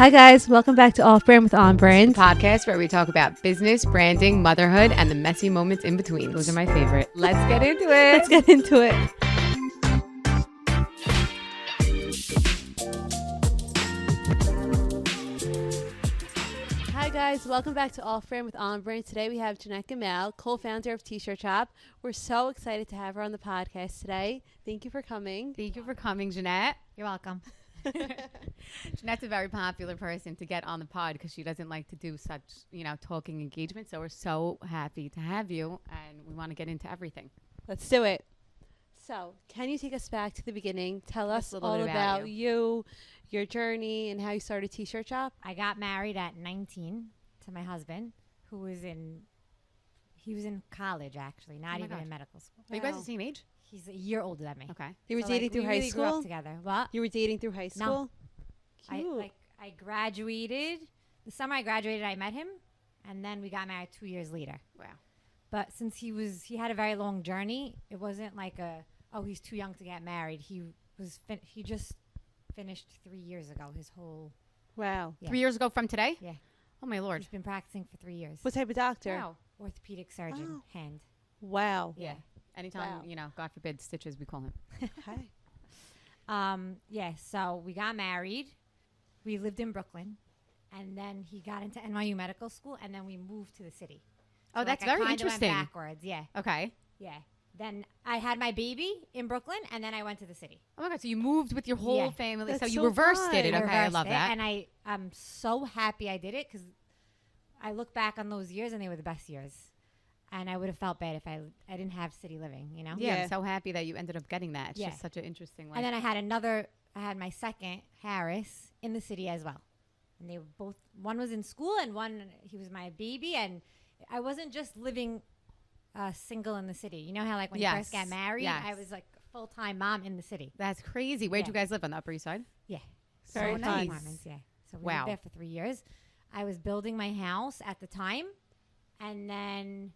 Hi guys, welcome back to OffBrand with OnBrand. Podcast where we talk about business, branding, motherhood, and the messy moments in between. Those are my favorite. Let's get into it. Let's get into it. Hi guys, welcome back to OffBrand with OnBrand. Today we have Ginette Gammal, co-founder of T-Shirt Shoppe. We're so excited to have her on the podcast today. Thank you for coming. Thank you for coming, Ginette. You're welcome. Ginette's a very popular person to get on the pod because she doesn't like to do such, talking engagement. So we're so happy to have you, and we want to get into everything. Let's do it. So, can you take us back to the beginning? Tell us a little all bit about about you, your journey, and how you started T-Shirt Shoppe. I got married at 19 to my husband, who was in college, actually, not my even God. in medical school. Are you guys the same age? He's a year older than me. Okay. You were So, dating like, through we high really grew up school? together. What? You were dating through high school? Cute. I graduated. The summer I graduated, I met him, and then we got married 2 years later. Wow. But since he had a very long journey, it wasn't like he's too young to get married. He just finished 3 years ago. His whole Wow. Yeah. 3 years ago from today? Yeah. Oh, my Lord. He's been practicing for 3 years. What type of doctor? Wow. Orthopedic surgeon, hand. Wow. Yeah. Anytime, Wow. God forbid, stitches, we call him. Okay. So we got married. We lived in Brooklyn, and then he got into NYU medical school, and then we moved to the city. Oh, So, that's I very kinda interesting. Went backwards, yeah, Okay. yeah. Then I had my baby in Brooklyn, and then I went to the city. Oh, my God. So you moved with your whole Yeah. family. That's So you so reversed fun. it. Okay, I Reversed love it, that. and I'm so happy I did it because I look back on those years, and they were the best years. And I would have felt bad if I didn't have city living, you know? Yeah, Yeah. I'm so happy that you ended up getting that. It's Yeah. just such an interesting life. And then I had my second, Harris, in the city as well. And they were both, one was in school and he was my baby. And I wasn't just living single in the city. You know how like when you first Yes. got married, Yes. I was like a full-time mom in the city. That's crazy. Where'd Yeah. you guys live, on the Upper East Side? Yeah. Very So nice. fun. Apartments, yeah. So we Wow. lived there for 3 years. I was building my house at the time. And then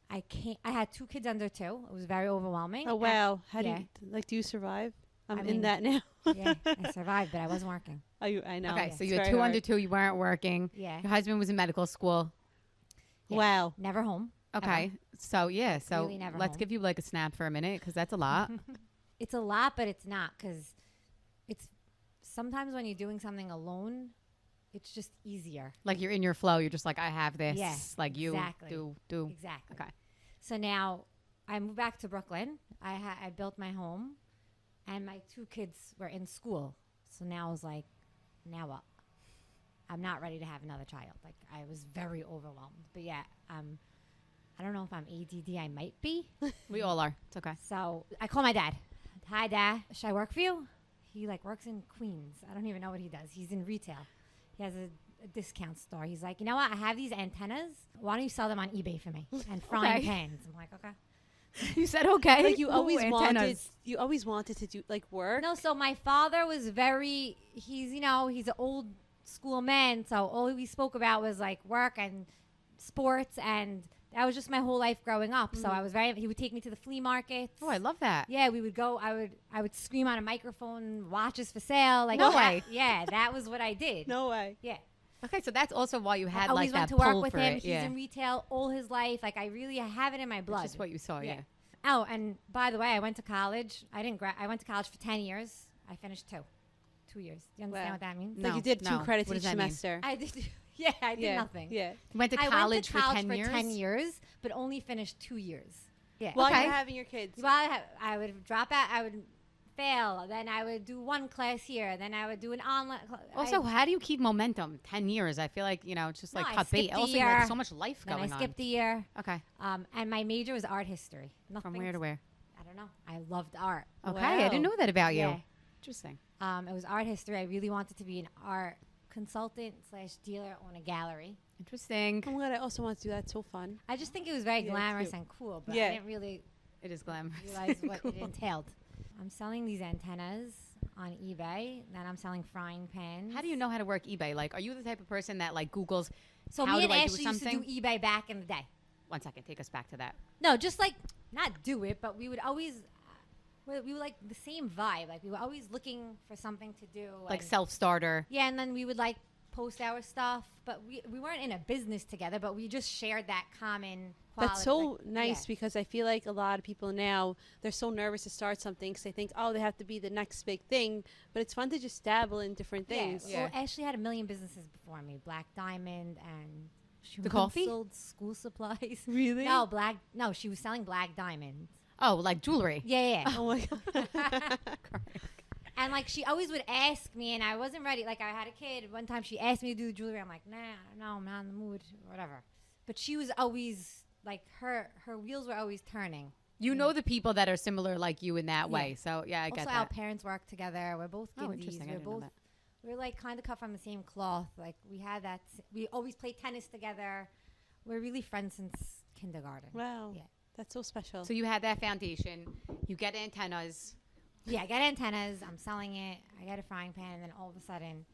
I had 2 kids under 2. It was very overwhelming. Oh, wow. How yeah. do you survive? I'm I in mean, that now. Yeah, I survived, but I wasn't working. I know. Okay, It's so you had very 2 hard. under 2. You weren't working. Yeah. Your husband was in medical school. Yeah. Wow. Never home. Okay. So, yeah. So Really never let's home. give you like a snap for a minute because that's a lot. It's a lot, but it's not because it's sometimes when you're doing something alone, it's just easier. Like you're in your flow. You're just like, I have this. Yeah, Like you exactly. do. Exactly. Okay. So now I moved back to Brooklyn. I built my home, and my 2 kids were in school. So now I was like, now what? I'm not ready to have another child. Like I was very overwhelmed. But yeah, I don't know if I'm ADD. I might be. We all are. It's okay. So I call my dad. Hi, Dad. Should I work for you? He like works in Queens. I don't even know what he does. He's in retail. He has a discount store. He's like, you know what? I have these antennas. Why don't you sell them on eBay for me? And frying Okay. pans. I'm like, okay. You said okay. Like you Ooh, always antennas. wanted to do like work. No, so my father was he's an old school man. So all we spoke about was like work and sports. And that was just my whole life growing up. So I was he would take me to the flea markets. Oh, I love that. Yeah, we would go. I would scream on a microphone, watches for sale. Like No that- way. Yeah, that was what I did. No way. Yeah, Okay, so that's also why you had I like always that went to work pull with for him. it. He's Yeah. in retail all his life. Like I have it in my blood. That's just what you saw. Yeah. Oh, and by the way, I went to college. I went to college for 10 years. I finished 2 years. Do you understand Wow. what that means? No, Like you did 2 no. credits What each does that mean? semester. I did. Yeah, I did nothing. Yeah. You went to I college, went to college for 10 years? but only finished 2 years. Yeah. While Okay. you're having your kids. Well, I would drop out. I would fail. Then I would do one class here. Then I would do an online. Also, how do you keep momentum? 10 years. I feel like, it's just No, like I cut bait. skipped a Also, you had year. so much life then I going on. skipped a year. Okay. And my major was art history. Nothing. From where to where? I don't know. I loved art. Okay. I didn't Wow. know that about you. Yeah. Interesting. It was art history. I really wanted to be an art consultant / dealer on a gallery. Interesting. Oh my God, I also want to do that. So fun. I just think it was very Yeah, glamorous cute. and cool, but Yeah. I didn't really It is glamorous. realize what it entailed. I'm selling these antennas on eBay. Then I'm selling frying pans. How do you know how to work eBay? Like, are you the type of person that like Googles, So how me do and I do Ashley used to something? do eBay back in the day. 1 second, take us back to that. No, just like not do it, but we would always we were like the same vibe. Like we were always looking for something to do. Like and- self-starter. Yeah, and then we would like post our stuff, but we weren't in a business together, but we just shared that common quality. That's so like, nice yeah. because I feel like a lot of people now, they're so nervous to start something because they think, oh, they have to be the next big thing. But it's fun to just dabble in different things. Yeah. Well, Ashley had a million businesses before me. Black Diamond and she The once coffee? sold school supplies. Really? No, she was selling Black Diamond. Oh, like jewelry. Yeah. Oh, my God. And like she always would ask me, and I wasn't ready. Like I had a kid. One time she asked me to do the jewelry. I'm like, no, I'm not in the mood, whatever. But she was always like her wheels were always turning. You know the people that are similar like you in that way. Yeah. So yeah, I get Also, our that. parents work together. We're both Oh, Gindies. interesting. I We're didn't know both that. we're like kind of cut from the same cloth. Like we had that. We always played tennis together. We're really friends since kindergarten. Wow. Yeah. That's so special. So you had that foundation. You get antennas. Yeah, I get antennas. I'm selling it. I get a frying pan, and then all of a sudden,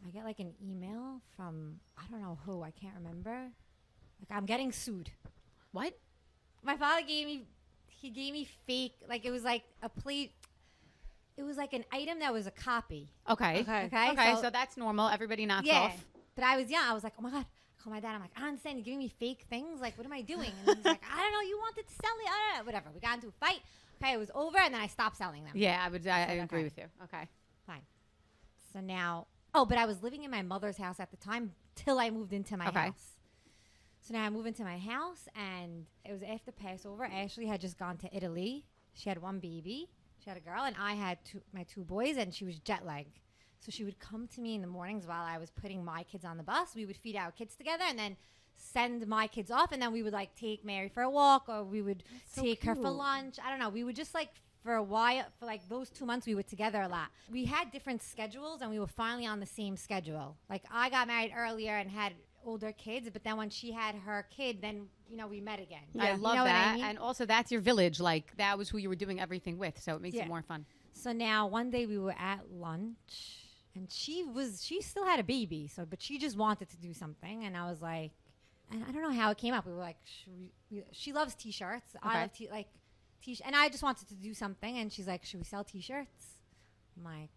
I get like an email from I don't know who. I can't remember. Like I'm getting sued. What? My father gave me fake. Like it was like a plate. It was like an item that was a copy. Okay. Okay. Okay. So that's normal. Everybody knocks yeah. off. But I was young. I was like, oh my God. I called my dad. I'm like, I don't understand. You're giving me fake things. Like, what am I doing? And he's like, I don't know. You wanted to sell it. I don't know. Whatever. We got into a fight. Okay, it was over, and then I stopped selling them. Yeah, I would. I Okay. agree with you. Okay. Fine. So now, but I was living in my mother's house at the time till I moved into my Okay. house. So now I moved into my house, and it was after Passover. Ashley had just gone to Italy. She had one baby. She had a girl, and I had my two boys, and she was jet lagged. So she would come to me in the mornings while I was putting my kids on the bus. We would feed our kids together, and then send my kids off, and then we would like take Mary for a walk, or we would so take her for cute. lunch. I don't know. We would just like for a while, for like those 2 months, we were together a lot. We had different schedules, and we were finally on the same schedule. Like I got married earlier and had older kids, but then when she had her kid, then we met again. I You love know what that. I mean? And also, that's your village. Like that was who you were doing everything with. So it makes Yeah. it more fun. So now one day we were at lunch, and she still had a baby, but she just wanted to do something, and I was like, and I don't know how it came up. We were like, she loves T-shirts. I love T-shirts, and I just wanted to do something, and she's like, should we sell T-shirts?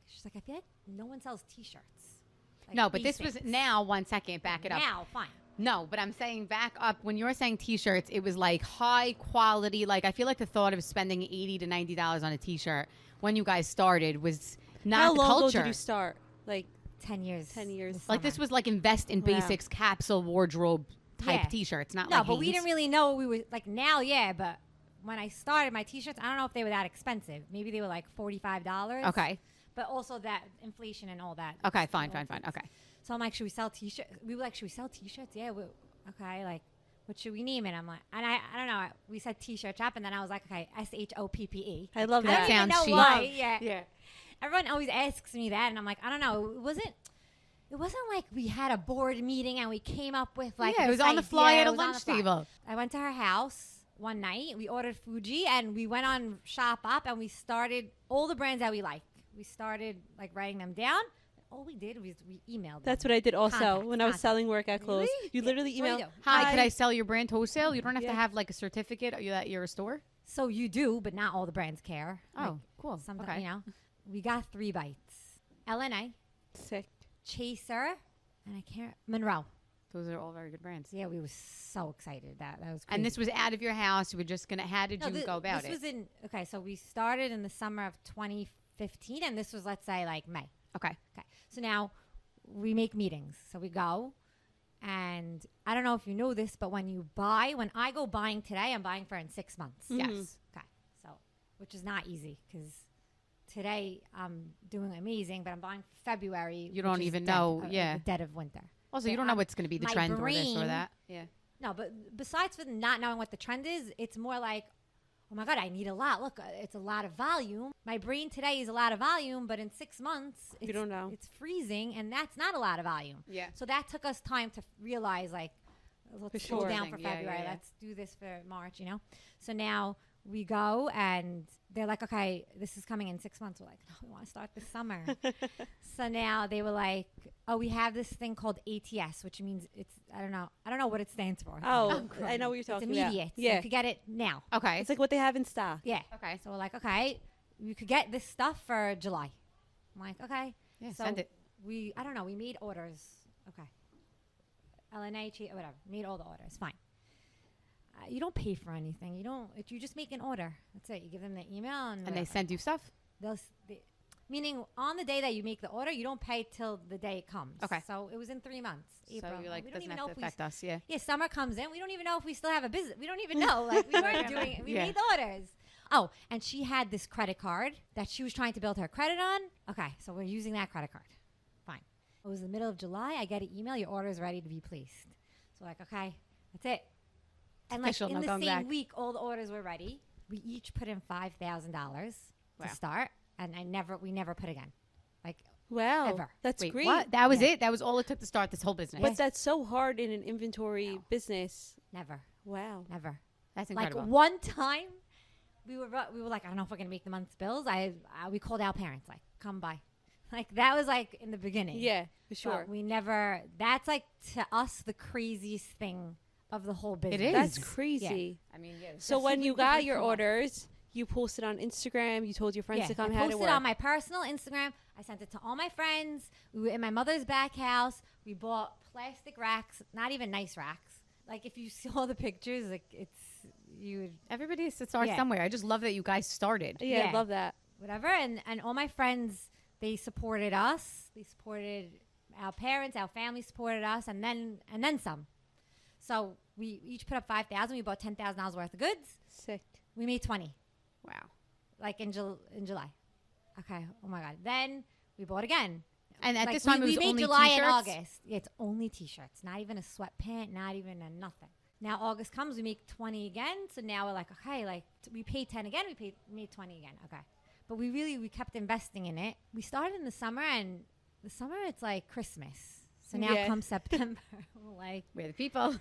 She's like, I feel like no one sells T-shirts. Like No, but this basics. was now. 1 second, back it up. Now, fine. No, but I'm saying back up. When you were saying T-shirts, it was like high quality. Like I feel like the thought of spending $80 to $90 on a T-shirt when you guys started was not How the long culture. ago did you start? Like 10 years. 10 years. Like this was like invest in Wow. basics capsule wardrobe type Yeah. T-shirts, not No, like but we Hanes. didn't really know we were like now, yeah. But when I started my T-shirts, I don't know if they were that expensive. Maybe they were like $45. Okay. But also that inflation and all that. Okay. Fine. all things. Okay. So I'm like, should we sell T-shirts? We were like, should we sell T-shirts? Yeah. Okay. Like, what should we name it? I'm like, and I don't know. We said T-shirt shop, and then I was like, okay, SHOPPE. I love I that. don't even sounds know chic. why. Yeah. Yeah. Everyone always asks me that, and I'm like, I don't know. It wasn't like we had a board meeting and we came up with like. Yeah, it this was on the fly idea. at It a was on lunch the fly. table. I went to her house one night. We ordered Fuji, and we went on Shop Up, and we started all the brands that we like. We started like writing them down. All we did was we emailed them. That's what I did also Contacts, when I was contacts. selling workout clothes. Really? You literally That's what email. we do. Hi, could I sell your brand wholesale? You don't have Yeah. to have like a certificate that you're a store. So you do, but not all the brands care. Oh, cool. Sometimes, Okay. we got 3 bites. LNA, Sick. Chaser, and I can't, Monroe. Those are all very good brands. Yeah, we were so excited. That was crazy. And this was out of your house. You were just gonna. How did you go about this it? was in, okay, so we started in the summer of 2015, and this was, let's say, like May. Okay. Okay, so now we make meetings. So we go, and I don't know if you know this, but when I go buying today, I'm buying for in 6 months. Mhm. Yes. Okay, so which is not easy because today I'm doing amazing, but I'm buying for February. You don't which is even dead- know, the yeah. dead of winter. Also, So you don't know what's gonna be the my trend or this or brain- that. Yeah. No, but besides for not knowing what the trend is, it's more like, oh my God, I need a lot. Look, it's a lot of volume. My brain today is a lot of volume, but in 6 months, You don't know. It's freezing, and that's not a lot of volume. Yeah. So that took us time to realize, like, let's slow sure. down for Yeah, February. yeah. Let's do this for March, So now we go, and they're like, okay, this is coming in 6 months. We're like, no, we want to start this summer. So now they were like, oh, we have this thing called ATS, which means I don't know what it stands for. Oh, I know what you're It's talking immediate. about. So Yeah. you could get it now. Okay. It's like what they have in stock. Yeah. Okay. So we're like, okay, you could get this stuff for July. I'm like, okay. Yeah. So Send it. I don't know, we made orders Okay. LNA, whatever. Made all the orders. Fine. You don't pay for anything. You just make an order. That's it. You give them the email and they send you stuff? Meaning on the day that you make the order, you don't pay till the day it comes. Okay. So it was in 3 months. April. So you're like, we don't doesn't even have know to if affect us, yeah. Yeah, summer comes in. We don't even know if we still have a business. We don't even know. Like we weren't doing it. We Yeah. made the orders. Oh, and she had this credit card that she was trying to build her credit on. Okay, so we're using that credit card. Fine. It was the middle of July. I get an email. Your order is ready to be placed. So like, okay, that's it. And like official, in no the going same back. week, all the orders were ready. We each put in $5,000 Wow. to start, and we never put again. Like Wow. Ever. That's Wait, great. what? That was Yeah. it? That was all it took to start this whole business? But that's so hard in an inventory business. never, Wow. never. That's Like incredible. one time, we were like, I don't know if we're gonna make the month's bills. We called our parents, like, come by. Like that was like in the beginning. Yeah, for But sure. we never. That's like to us the craziest thing of the whole business. is. That's crazy. I mean, yeah. So when you got your from us. orders, you posted on Instagram. You told your friends to come. I How posted to work. on my personal Instagram. I sent it to all my friends. We were in my mother's back house. We bought plastic racks, not even nice racks. Like if you saw the pictures, like you would Everybody has to start Yeah. somewhere. I just love that you guys started. Yeah, I Yeah. love that. whatever. And all my friends, they supported us. They supported our parents. Our family supported us, and then some. So we each put up $5,000. We bought $10,000 worth of goods. Sick. We made 20, Wow. like in July. Okay. Oh my God. Then we bought again. And at Like, this time, we it was made only July T-shirts? and August. Yeah, it's only T-shirts, not even a sweatpant, not even a nothing. Now August comes, we make 20 again. So now we're like, okay, like we paid 10 again, we made 20 again. Okay, but we kept investing in it. We started in the summer, and the summer it's like Christmas. So now Yeah. come September, we're like, We're the people.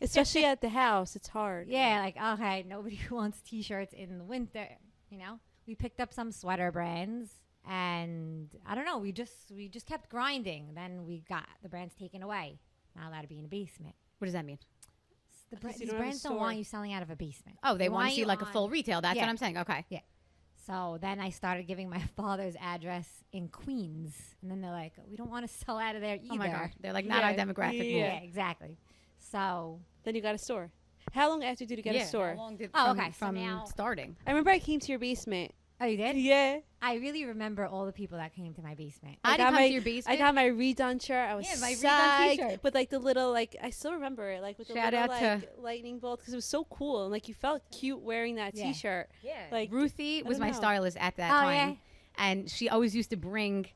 Especially at the house, it's hard. yeah, like okay, nobody wants T-shirts in the winter. You know, we picked up some sweater brands. And I don't know, we just kept grinding. Then we got the brands taken away. Not allowed to be in a basement. What does that mean? Because you These don't have a brands don't store. want you selling out of a basement. Oh, they want to see you like a on- full retail. That's Yeah. what I'm saying. Okay. So then I started giving my father's address in Queens. And then they're like, we don't want to sell out of there either. Oh my God. They're like not Yeah. our demographic. Yeah. Yeah, exactly. So Then you got a store. How long after did you get a store? How long did Oh, from, okay, so from now- starting? I remember I came to your basement. oh, you did? Yeah. I really remember all the people that came to my basement. I I didn't got come my- to your basement. I got my redone shirt. I was Yeah, my redone psyched t-shirt. with like the little like I still remember it like with the Shout little out to- like lightning bolt because it was so cool and like you felt cute wearing that Yeah. T-shirt. Yeah. Like Ruthie was don't my know. stylist at that Oh, time, yeah? and she always used to bring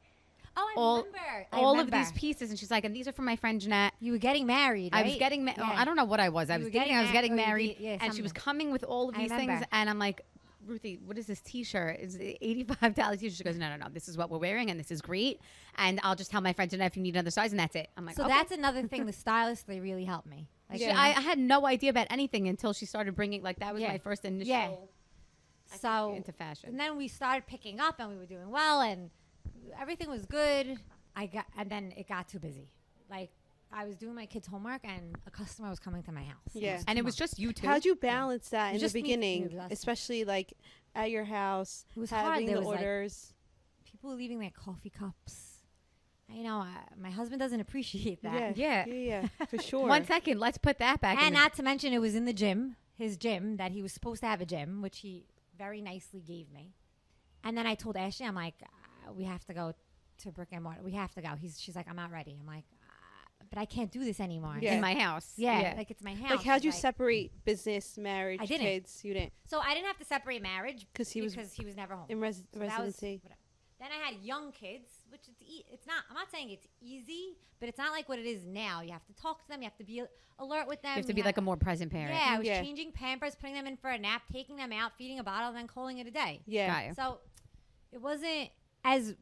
Oh, I all- remember. all of these pieces, and she's like, "And these are from my friend Jeanette." You were getting married, I right? was getting, Yeah. I don't know what I was. I You was were dating. I was getting or you married, did- yeah, and she was something. coming with all of I these things, remember. and I'm like, Ruthie, what is this T-shirt? It's $85 T-shirt. She goes, no. This is what we're wearing, and this is great. And I'll just tell my friend Jeanette if you need another size, and that's it. I'm like, So okay. that's another thing. The stylists, they really helped me. Like, She- you know? I had no idea about anything until she started bringing. Like that was Yeah. my first initial. Yeah. I think, So into fashion. and then we started picking up, and we were doing well, and everything was good. And then it got too busy. Like I was doing my kids' homework, and a customer was coming to my house. Yeah. And it was just you two. How'd you balance that It in was the just me- beginning, it was us. especially like at your house, It was hard. having There the was, like, orders? people were leaving their coffee cups. You know, my husband doesn't appreciate that. Yeah. yeah, for sure. 1 second. Let's put that back. And in not to mention, it was in the gym, his gym, that he was supposed to have a gym, which he very nicely gave me. And then I told Ashley, I'm like, we have to go to brick and mortar. We have to go. She's like, I'm not ready. I'm like, but I can't do this anymore. Yeah. in my house. Yeah, like it's my house. Like, how'd She's you like- separate business, marriage, I didn't. kids? You didn't So I didn't have to separate marriage because he was never home. in So that was residency. whatever. Then I had young kids, which it's not. I'm not saying it's easy, but it's not like what it is now. You have to talk to them. You have to be alert with them. You have to be like a more present parent. Yeah, I was Yeah. changing Pampers, putting them in for a nap, taking them out, feeding a bottle, and then calling it a day. Yeah, Got you. So it wasn't as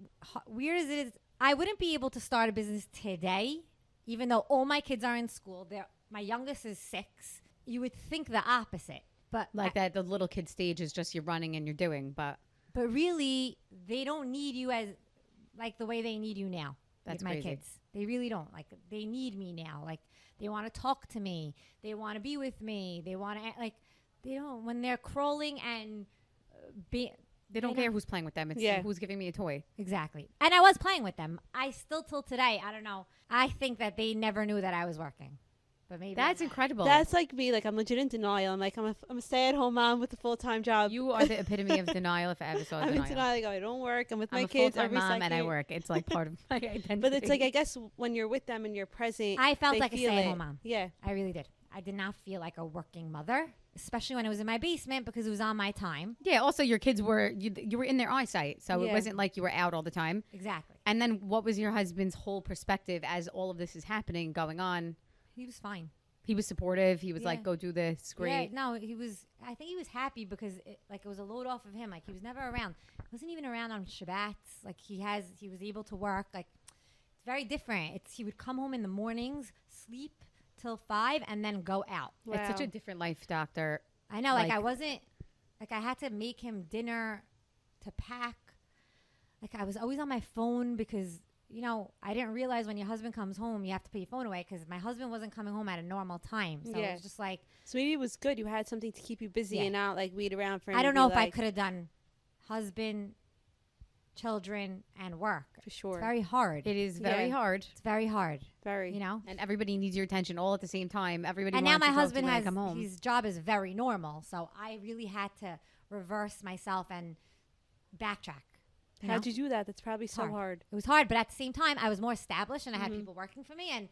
weird as it is. I wouldn't be able to start a business today, even though all my kids are in school. My youngest is 6. You would think the opposite, but Like that, the little kid stage is just you're running and you're doing, but really, they don't need you as like the way they need you now. That's with my crazy. kids. They really don't. Like they need me now. Like they want to talk to me. They want to be with me. They want to like they don't when they're crawling and They don't I know. care who's playing with them. It's Yeah. who's giving me a toy. Exactly. And I was playing with them. I still till today, I don't know. I think that they never knew that I was working. But maybe That's I'm not. incredible. That's like me. Like, I'm legit in denial. I'm like, I'm a stay-at-home mom with a full-time job. You are the epitome of denial if I ever saw I'm denial. in denial. I go, I don't work. I'm with I'm my a kids full-time every mom second. and I work. It's like part of my identity. But it's like, I guess when you're with them and you're present, I felt they like a feel stay-at-home it. mom. Yeah. I really did. I did not feel like a working mother, especially when it was in my basement because it was on my time. yeah. Also, your kids were you were in their eyesight, so it Yeah. wasn't like you were out all the time. Exactly. And then, what was your husband's whole perspective as all of this is happening, going on? He was fine. He was supportive. He was Yeah. like, "Go do this. Great." Yeah, no, he was. I think he was happy because it was a load off of him. Like he was never around. He wasn't even around on Shabbats. Like he was able to work. Like it's very different. He would come home in the mornings, sleep till 5, and then go out. It's such a different life, doctor. I know. Like I Like- wasn't. Like I had to make him dinner to pack. Like I was always on my phone because. I didn't realize when your husband comes home, you have to put your phone away because my husband wasn't coming home at a normal time. So Yeah. it was just like, So maybe it was good. You had something to keep you busy Yeah. and not like wait around for him I to don't be know if I like- could have done husband, children, and work. For sure. It's very hard. It is very Yeah. hard, It's very hard, Very. and everybody needs your attention all at the same time. Everybody. And now wants my to talk to you husband when they has, come home. his job is very normal. So I really had to reverse myself and backtrack. You know? How'd you do that? That's probably so Hard. hard. It was hard, but at the same time, I was more established and I had Mhm. people working for me, and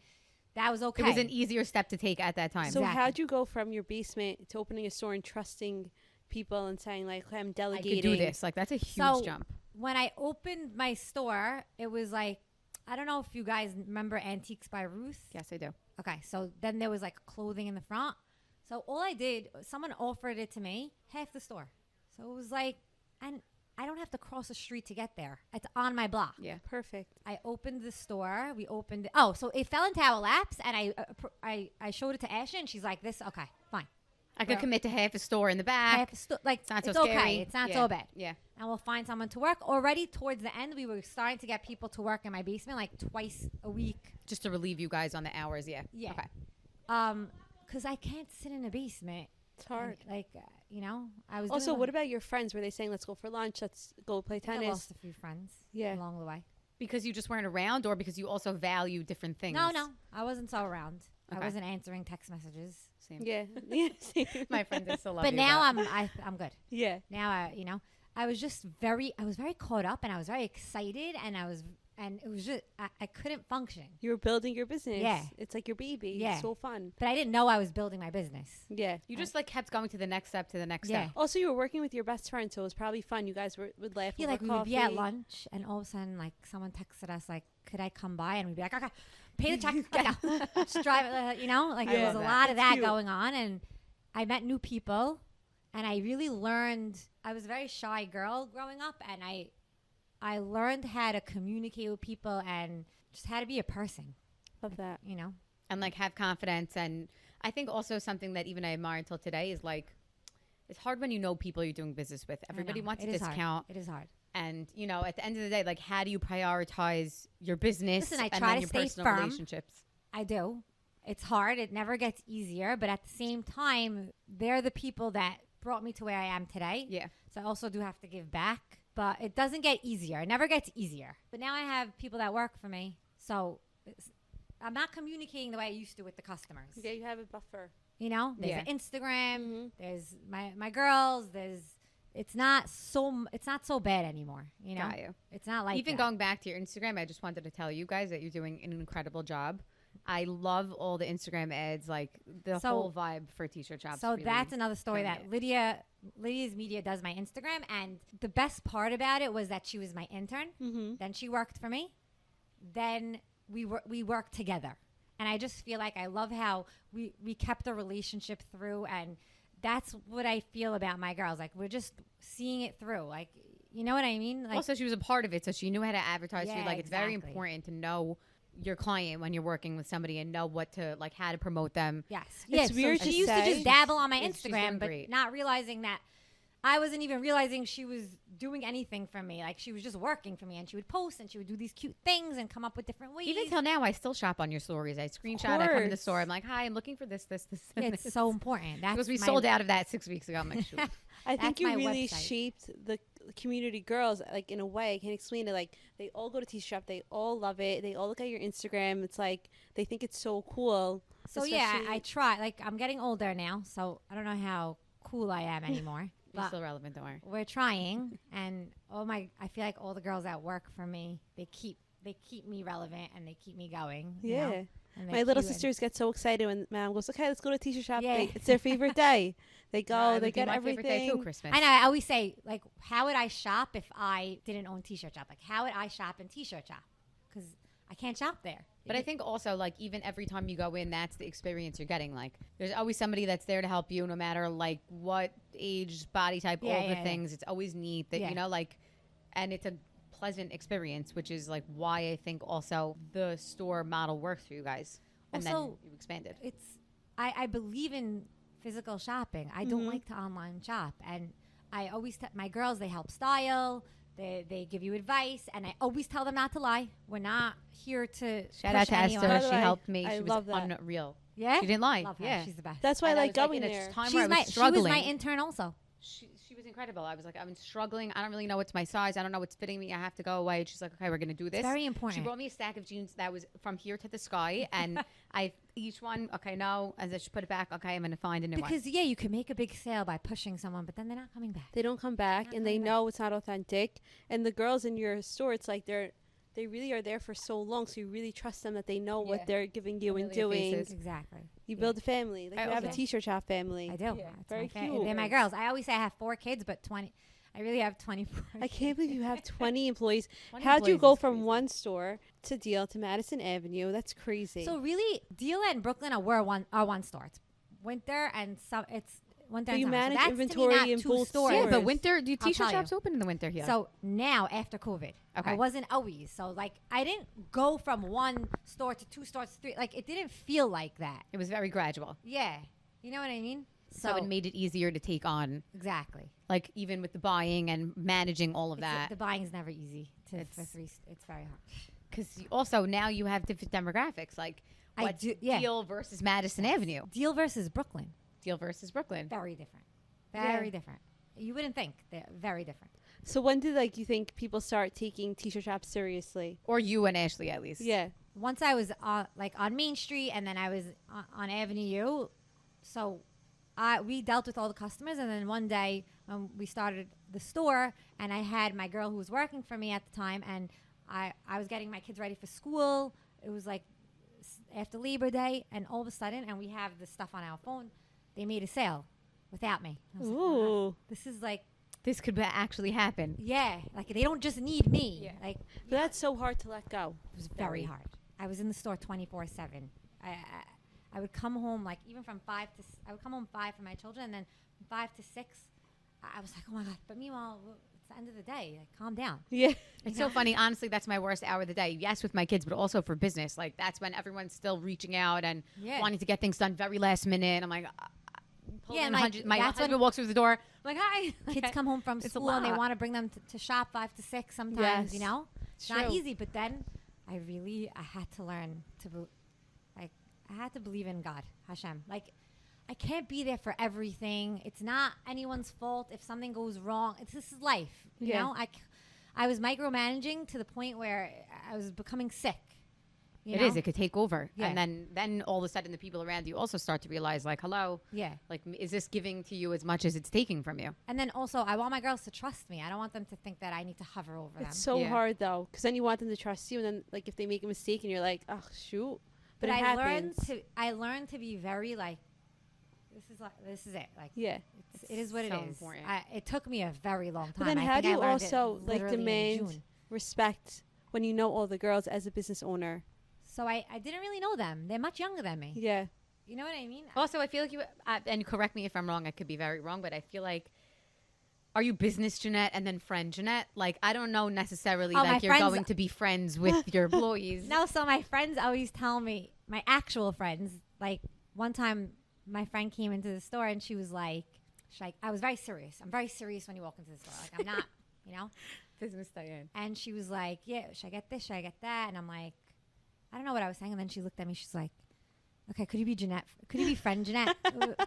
that was okay. It was an easier step to take at that time. So Exactly. how'd you go from your basement to opening a store and trusting people and saying like, I'm I delegating? could do this. Like that's a huge So- jump. When I opened my store, it was like, I don't know if you guys remember Antiques by Ruth. Yes, I do. Okay, so then there was like clothing in the front. So all I did, someone offered it to me, half the store. So it was like, and I don't have to cross the street to get there. It's on my block. Yeah. Perfect. I opened the store. We opened it. Oh, so it fell into our laps, and I showed it to Asha, and she's like, "This okay, fine." I could Well- commit to half a store in the back. Half a like It's not so it's scary. okay. It's not Yeah. so bad. Yeah. And we'll find someone to work. Already towards the end, we were starting to get people to work in my basement like twice a week. Just to relieve you guys on the hours. Yeah. Yeah. Okay. Because I can't sit in a basement. It's hard. And, like, I was Also, doing what about your friends? Were they saying, let's go for lunch, let's go play I think I tennis? lost a few friends Yeah. along the way. Because you just weren't around, or because you also value different things. No, I wasn't so around. Okay. I wasn't answering text messages. Same. Yeah. Yeah. same. My friends are still love But you, now I'm good. Yeah. Now I was just I was very caught up and I was very excited and it was just I couldn't function. You were building your business. Yeah. It's like your baby. Yeah. It's so fun. But I didn't know I was building my business. Yeah. You just like kept going to the next step, to the next Yeah. step. Also, you were working with your best friend, so it was probably fun. You guys would laugh Yeah, over like we coffee. would be at lunch and all of a sudden like someone texted us like, could I come by? And we'd be like, okay, pay the check, let's go. Just drive, like I there love was a that. lot of That's that cute. going on. And I met new people and I really learned, I was a very shy girl growing up and I learned how to communicate with people and just how to be a person, Love that. And like have confidence. And I think also something that even I admire until today is like, it's hard when you know people you're doing business with. Everybody wants a It is hard. discount. It is hard. And, at the end of the day, like, how do you prioritize your business Listen, I and try then to your stay personal firm. relationships? I do. It's hard. It never gets easier. But at the same time, they're the people that brought me to where I am today. Yeah. So I also do have to give back. But it doesn't get easier. It never gets easier. But now I have people that work for me. So I'm not communicating the way I used to with the customers. Yeah, you have a buffer. There's Yeah. an Instagram. Mhm. There's my girls. It's not so bad anymore. Got you. It's not like Even that. going back to your Instagram, I just wanted to tell you guys that you're doing an incredible job. I love all the Instagram ads, like the So- whole vibe for T-Shirt Shoppe. So that's another story killing that Lydia's Media does my Instagram, and the best part about it was that she was my intern. Mm-hmm. Then she worked for me. Then we worked together, and I just feel like I love how we kept the relationship through, and that's what I feel about my girls. Like we're just seeing it through. Like you know what I mean? Like Also, she was a part of it, so she knew how to advertise for you. Yeah, Like, it's very exactly. important to know your client when you're working with somebody and know what to, like, how to promote them. yes, It's so weird she to used to say. just dabble on my She's doing Instagram, but great. not realizing that. I wasn't even realizing she was doing anything for me. Like she was just working for me, and she would post and she would do these cute things and come up with different ways. Even till now, I still shop on your stories. I screenshot. I come in the course. store. I'm like, hi, I'm looking for this, Yeah, and it's so important. That's because we my- sold out of that 6 weeks ago. I'm like, shoot. I think That's you my really website. shaped the community girls, like in a way, I can't explain it. Like they all go to T-Shirt Shop, they all love it. They all look at your Instagram. It's like they think it's so cool. So yeah, I try. Like I'm getting older now, so I don't know how cool I am anymore. You're But still relevant, don't worry. we're trying, and I feel like all the girls that work for me, they keep me relevant and they keep me going. you Yeah. know? And My they're little cute and- sisters get so excited when Mom goes, okay, let's go to T-Shirt Shop. Yeah. It's their favorite day. They go, Yeah, it they would be get my everything. favorite day too, Christmas. I know. I always say, like, how would I shop if I didn't own T-Shirt Shop? Like, how would I shop in T-Shirt Shop? Because I can't shop there. But I think also, like, even every time you go in, that's the experience you're getting. Like, there's always somebody that's there to help you, no matter, like, what age, body type, Yeah, all the yeah. things. It's always neat that, Yeah. you know, like, and it's a pleasant experience, which is, like, why I think also the store model works for you guys. And then Also, you expanded. I believe in physical shopping. I don't Mhm. like to online shop. And I always tell my girls, they help style. They give you advice. And I always tell them not to lie. We're not here to Shout out push to anyone. Esther. By the She way, helped me. I She love was that. unreal. Yeah? She didn't lie. Love her. Yeah. She's the best. That's why I And like going in there. a time She's where I was she was struggling. my intern also. She was incredible. I was like, I'm struggling. I don't really know what's my size. I don't know what's fitting me. I have to go away. And she's like, okay, we're going to do this. It's very She important. brought me a stack of jeans that was from here to the sky. And each one, okay, no. And then she put it back. Okay, I'm going to find a new one. Because, yeah, you can make a big sale by pushing someone, but then they're not coming back. They don't come back, Not and they coming back. know it's not authentic. And the girls in your store, it's like they really are there for so long, so you really trust them that they know Yeah. what they're giving you and Familiar doing. faces. Exactly. You Yeah. build a family. Like I you have a also- T-shirt shop family. I do. Yeah. It's Very my cute. They're my girls. I always say I have 4 kids, but 20. I really have 24. I can't believe you have 20 employees. 20 How'd you employees go is from crazy. one store to Deal to Madison Avenue? That's crazy. So really, Deal and Brooklyn are one store. It's winter and it's winter. So and you summer. manage that's inventory to me not in 2 both stores. Yeah, stores. but winter, do I'll T-shirt tell shops you. open in the winter here? So now after COVID, Okay. I wasn't always. So like I didn't go from one store to 2 stores to 3. Like it didn't feel like that. it was very gradual. Yeah, you know what I mean. So it made it easier to take on, exactly. like, even with the buying and managing all of that. The buying is never easy. It's- It's very hard. Because also now you have different demographics, like I what's do- yeah. Deal versus Madison Avenue, Deal versus Brooklyn, Deal versus Brooklyn. very different. Yeah. Very different. You wouldn't think they're very different. So when did you think people start taking T-shirt shops seriously? Or you and Ashley, at least. Yeah. Once I was on Main Street, and then I was on Avenue U, so we dealt with all the customers. And then one day we started the store, and I had my girl who was working for me at the time, and I was getting my kids ready for school. It was like after Labor Day, and all of a sudden, and we have the stuff on our phone, they made a sale without me. I was like, oh my God, Ooh. this is like, This could actually happen. yeah, like they don't just need me. Yeah. Like But that's so hard to let go. it was very hard. I was in the store 24/7. I would come home like even from 5 to I would come home 5 for my children, and then from 5 to 6 I was like, oh my God. But meanwhile, it's the end of the day. Like, calm down. Yeah. It's so funny. Honestly, that's my worst hour of the day. Yes, with my kids, but also for business. Like, that's when everyone's still reaching out and Yeah. wanting to get things done very last minute. I'm like, Yeah, and, my like, that's husband when- walks through the door. I'm like, hi. Kids come home from It's a school and they lot. want to bring them to shop 5 to 6 sometimes. You Yes. know, it's not True. easy. But then I had to learn to I had to believe in God, Hashem. Like, I can't be there for everything. It's not anyone's fault if something goes wrong. This is life. You Yeah. know, I was micromanaging to the point where I was becoming sick. You It know? is. It could take over. Yeah. And then all of a sudden the people around you also start to realize, like, hello, Yeah. like, is this giving to you as much as it's taking from you? And then also, I want my girls to trust me. I don't want them to think that I need to hover over them. It's so Yeah. hard though, because then you want them to trust you, and then like if they make a mistake and you're like, oh shoot, but, But it happens. I learned to be very like, this is it. Like, Yeah. it is what so it is. important. It took me a very long time. But then I how think do I you learned it also like literally in demand June. respect when you know all the girls as a business owner? So I didn't really know them. They're much younger than me. Yeah. You know what I mean? Also, I feel like you, and correct me if I'm wrong, I could be very wrong, but I feel like, are you business Ginette and then friend Ginette? Like, I don't know necessarily Oh, my like you're friends- going to be friends with your employees. No, so my friends always tell me, my actual friends, like one time my friend came into the store and she was like, I was very serious. I'm very serious when you walk into the store. Like, I'm not, you know? Business Diane. And she was like, yeah, should I get this? Should I get that? And I'm like, I don't know what I was saying. And then she looked at me. She's like, okay, could you be Ginette? Could you be friend Ginette?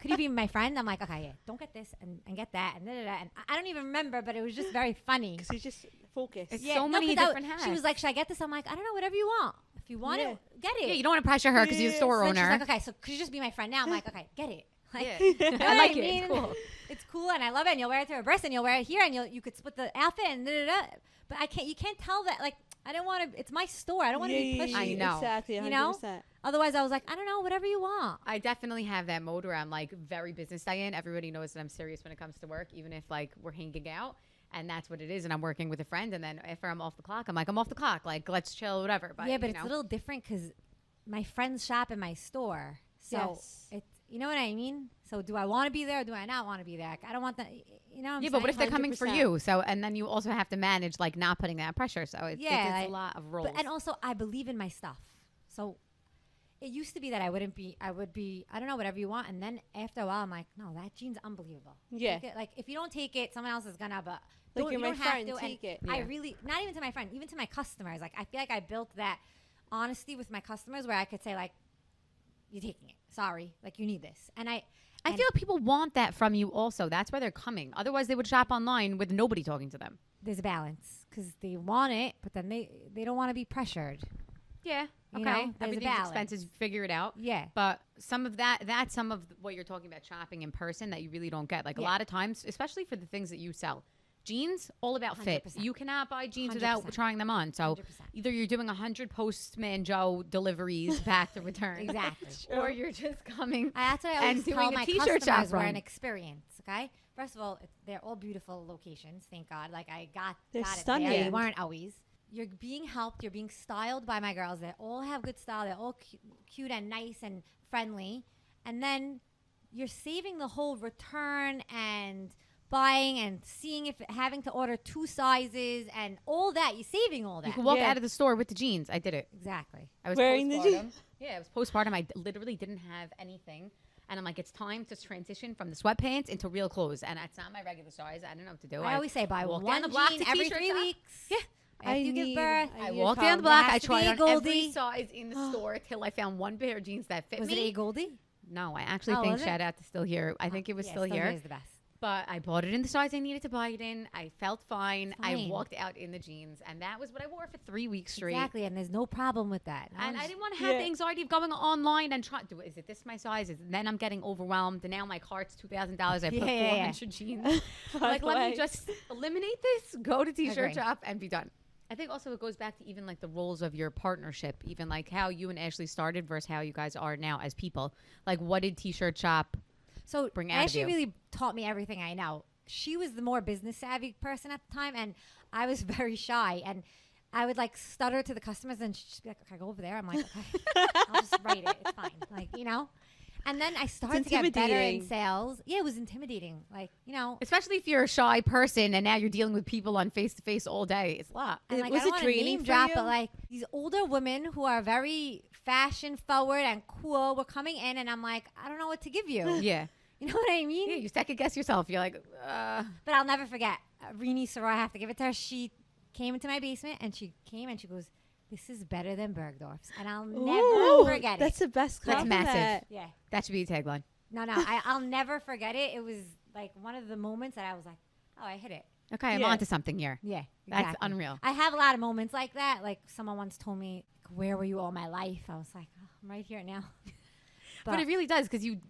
Could you be my friend? I'm like, okay, yeah, don't get this and get that and da-da-da. And I don't even remember, but it was just very funny. Because you just focus. It's so many 'cause different hats. She was like, should I get this? I'm like, I don't know, whatever you want. If you want it, get it. Yeah, you don't want to pressure her because you're the store So then owner. she's like, okay, so could you just be my friend now? I'm like, okay, get it. Like, Yeah. you know I like what it. mean? It's cool. It's cool, and I love it. And you'll wear it to her breast, and you'll wear it here, and you could split the outfit, and da-da-da. But you can't tell that. Like, I don't want to. It's my store. I don't want to be pushy. I know. Exactly. 100%. You know? Otherwise, I was like, I don't know, whatever you want. I definitely have that mode where I'm like very business Diane. Everybody knows that I'm serious when it comes to work, even if like we're hanging out. And that's what it is. And I'm working with a friend. And then after I'm off the clock, I'm like, I'm off the clock. Like, let's chill, whatever. But, yeah, but you it's know. a little different because my friends shop in my store. So Yes. it's, you know what I mean? So do I want to be there or do I not want to be there? Like, I don't want that. You know what I'm Yeah, saying? but what if they're coming for 100%. you? So, and then you also have to manage like not putting that pressure. So it's Yeah, a lot of roles. But, and also, I believe in my stuff. So it used to be that I would be, I don't know, whatever you want. And then after a while, I'm like, no, that jean's unbelievable. Yeah. Take it. Like, if you don't take it, someone else is going to, but Like, don't, you're you my don't have friend, to. take it. I Yeah. really, not even to my friend, even to my customers. Like, I feel like I built that honesty with my customers where I could say, like, you're taking it. Sorry. Like, you need this. And I feel people want that from you also. That's why they're coming. Otherwise, they would shop online with nobody talking to them. there's a balance because they want it, but then they don't want to be pressured. Yeah. You Okay. know, there's a Everything's balance. expenses. Figure it out. Yeah. But some of that's some of what you're talking about shopping in person that you really don't get. Like a Yeah. lot of times, especially for the things that you sell. Jeans, all about fit. 100%. You cannot buy jeans without 100%. trying them on. So 100%. either you're doing 100 Postman Joe deliveries back to return. Exactly. Or you're just coming. That's what I and always doing tell a my T-Shirt customers. shop We're run. an experience, okay? First of all, they're all beautiful locations, thank God. Like, I got They're it stunning. there. They weren't always. You're being helped. You're being styled by my girls. They all have good style. They're all cute and nice and friendly. And then you're saving the whole return and buying and seeing if having to order 2 sizes and all that. You're saving all that. You can walk Yeah. out of the store with the jeans. I did it. Exactly. I was Wearing the postpartum. jeans? Yeah, it was postpartum. I literally didn't have anything. And I'm like, it's time to transition from the sweatpants into real clothes. And it's not my regular size. I don't know what to do. I always say buy walk one down the block jean to every T-shirt 3 shop. weeks. Yeah. After you give birth. I need walked to down the come. block. Has I to tried be a on every Goldie. size in the store till I found one pair of jeans that fit Was me. it a Goldie? No, I actually Oh, think was it? shout out to Still Here. I think it was Yeah, Still Here. is the best. But I bought it in the size I needed to buy it in. I felt fine. I Fine. walked out in the jeans. And that was what I wore for 3 weeks straight. Exactly, and there's no problem with that. And I didn't want to have the anxiety of going online and trying to, is it this my size? And then I'm getting overwhelmed. And now my cart's $2,000. I put 400 jeans. I'm like, let me just eliminate this, go to T-Shirt Agree. Shop and be done. I think also it goes back to even like the roles of your partnership, even like how you and Ashley started versus how you guys are now as people. Like what did T-Shirt Shop So bring out of Ashley you? really taught me everything I know. She was the more business savvy person at the time, and I was very shy. And I would like stutter to the customers, and she'd be like, "Okay, go over there." I'm like, "Okay, I'll just write it. It's fine." Like, you know. And then I started to get better in intimidating. sales. Yeah, it was intimidating. Like, you know. Especially if you're a shy person and now you're dealing with people on face-to-face all day. It's a lot. And like, Was I don't it want to draining name for drop, you? but like these older women who are very fashion forward and cool were coming in, and I'm like, I don't know what to give you. Yeah. You know what I mean? Yeah, you second guess yourself. You're like, But I'll never forget. Rini Sarai, I have to give it to her. She came into my basement and she came and she goes, "This is better than Bergdorf's." And I'll Ooh, never forget That's it. the best That's compliment. massive. Yeah. that should be a tagline. No, I'll never forget it. It was like one of the moments that I was like, oh, I hit it. Okay, I'm Yeah. onto something here. Yeah. That's exactly. unreal. I have a lot of moments like that. Like someone once told me, "Where were you all my life?" I was like, oh, I'm right here now. But it really does because you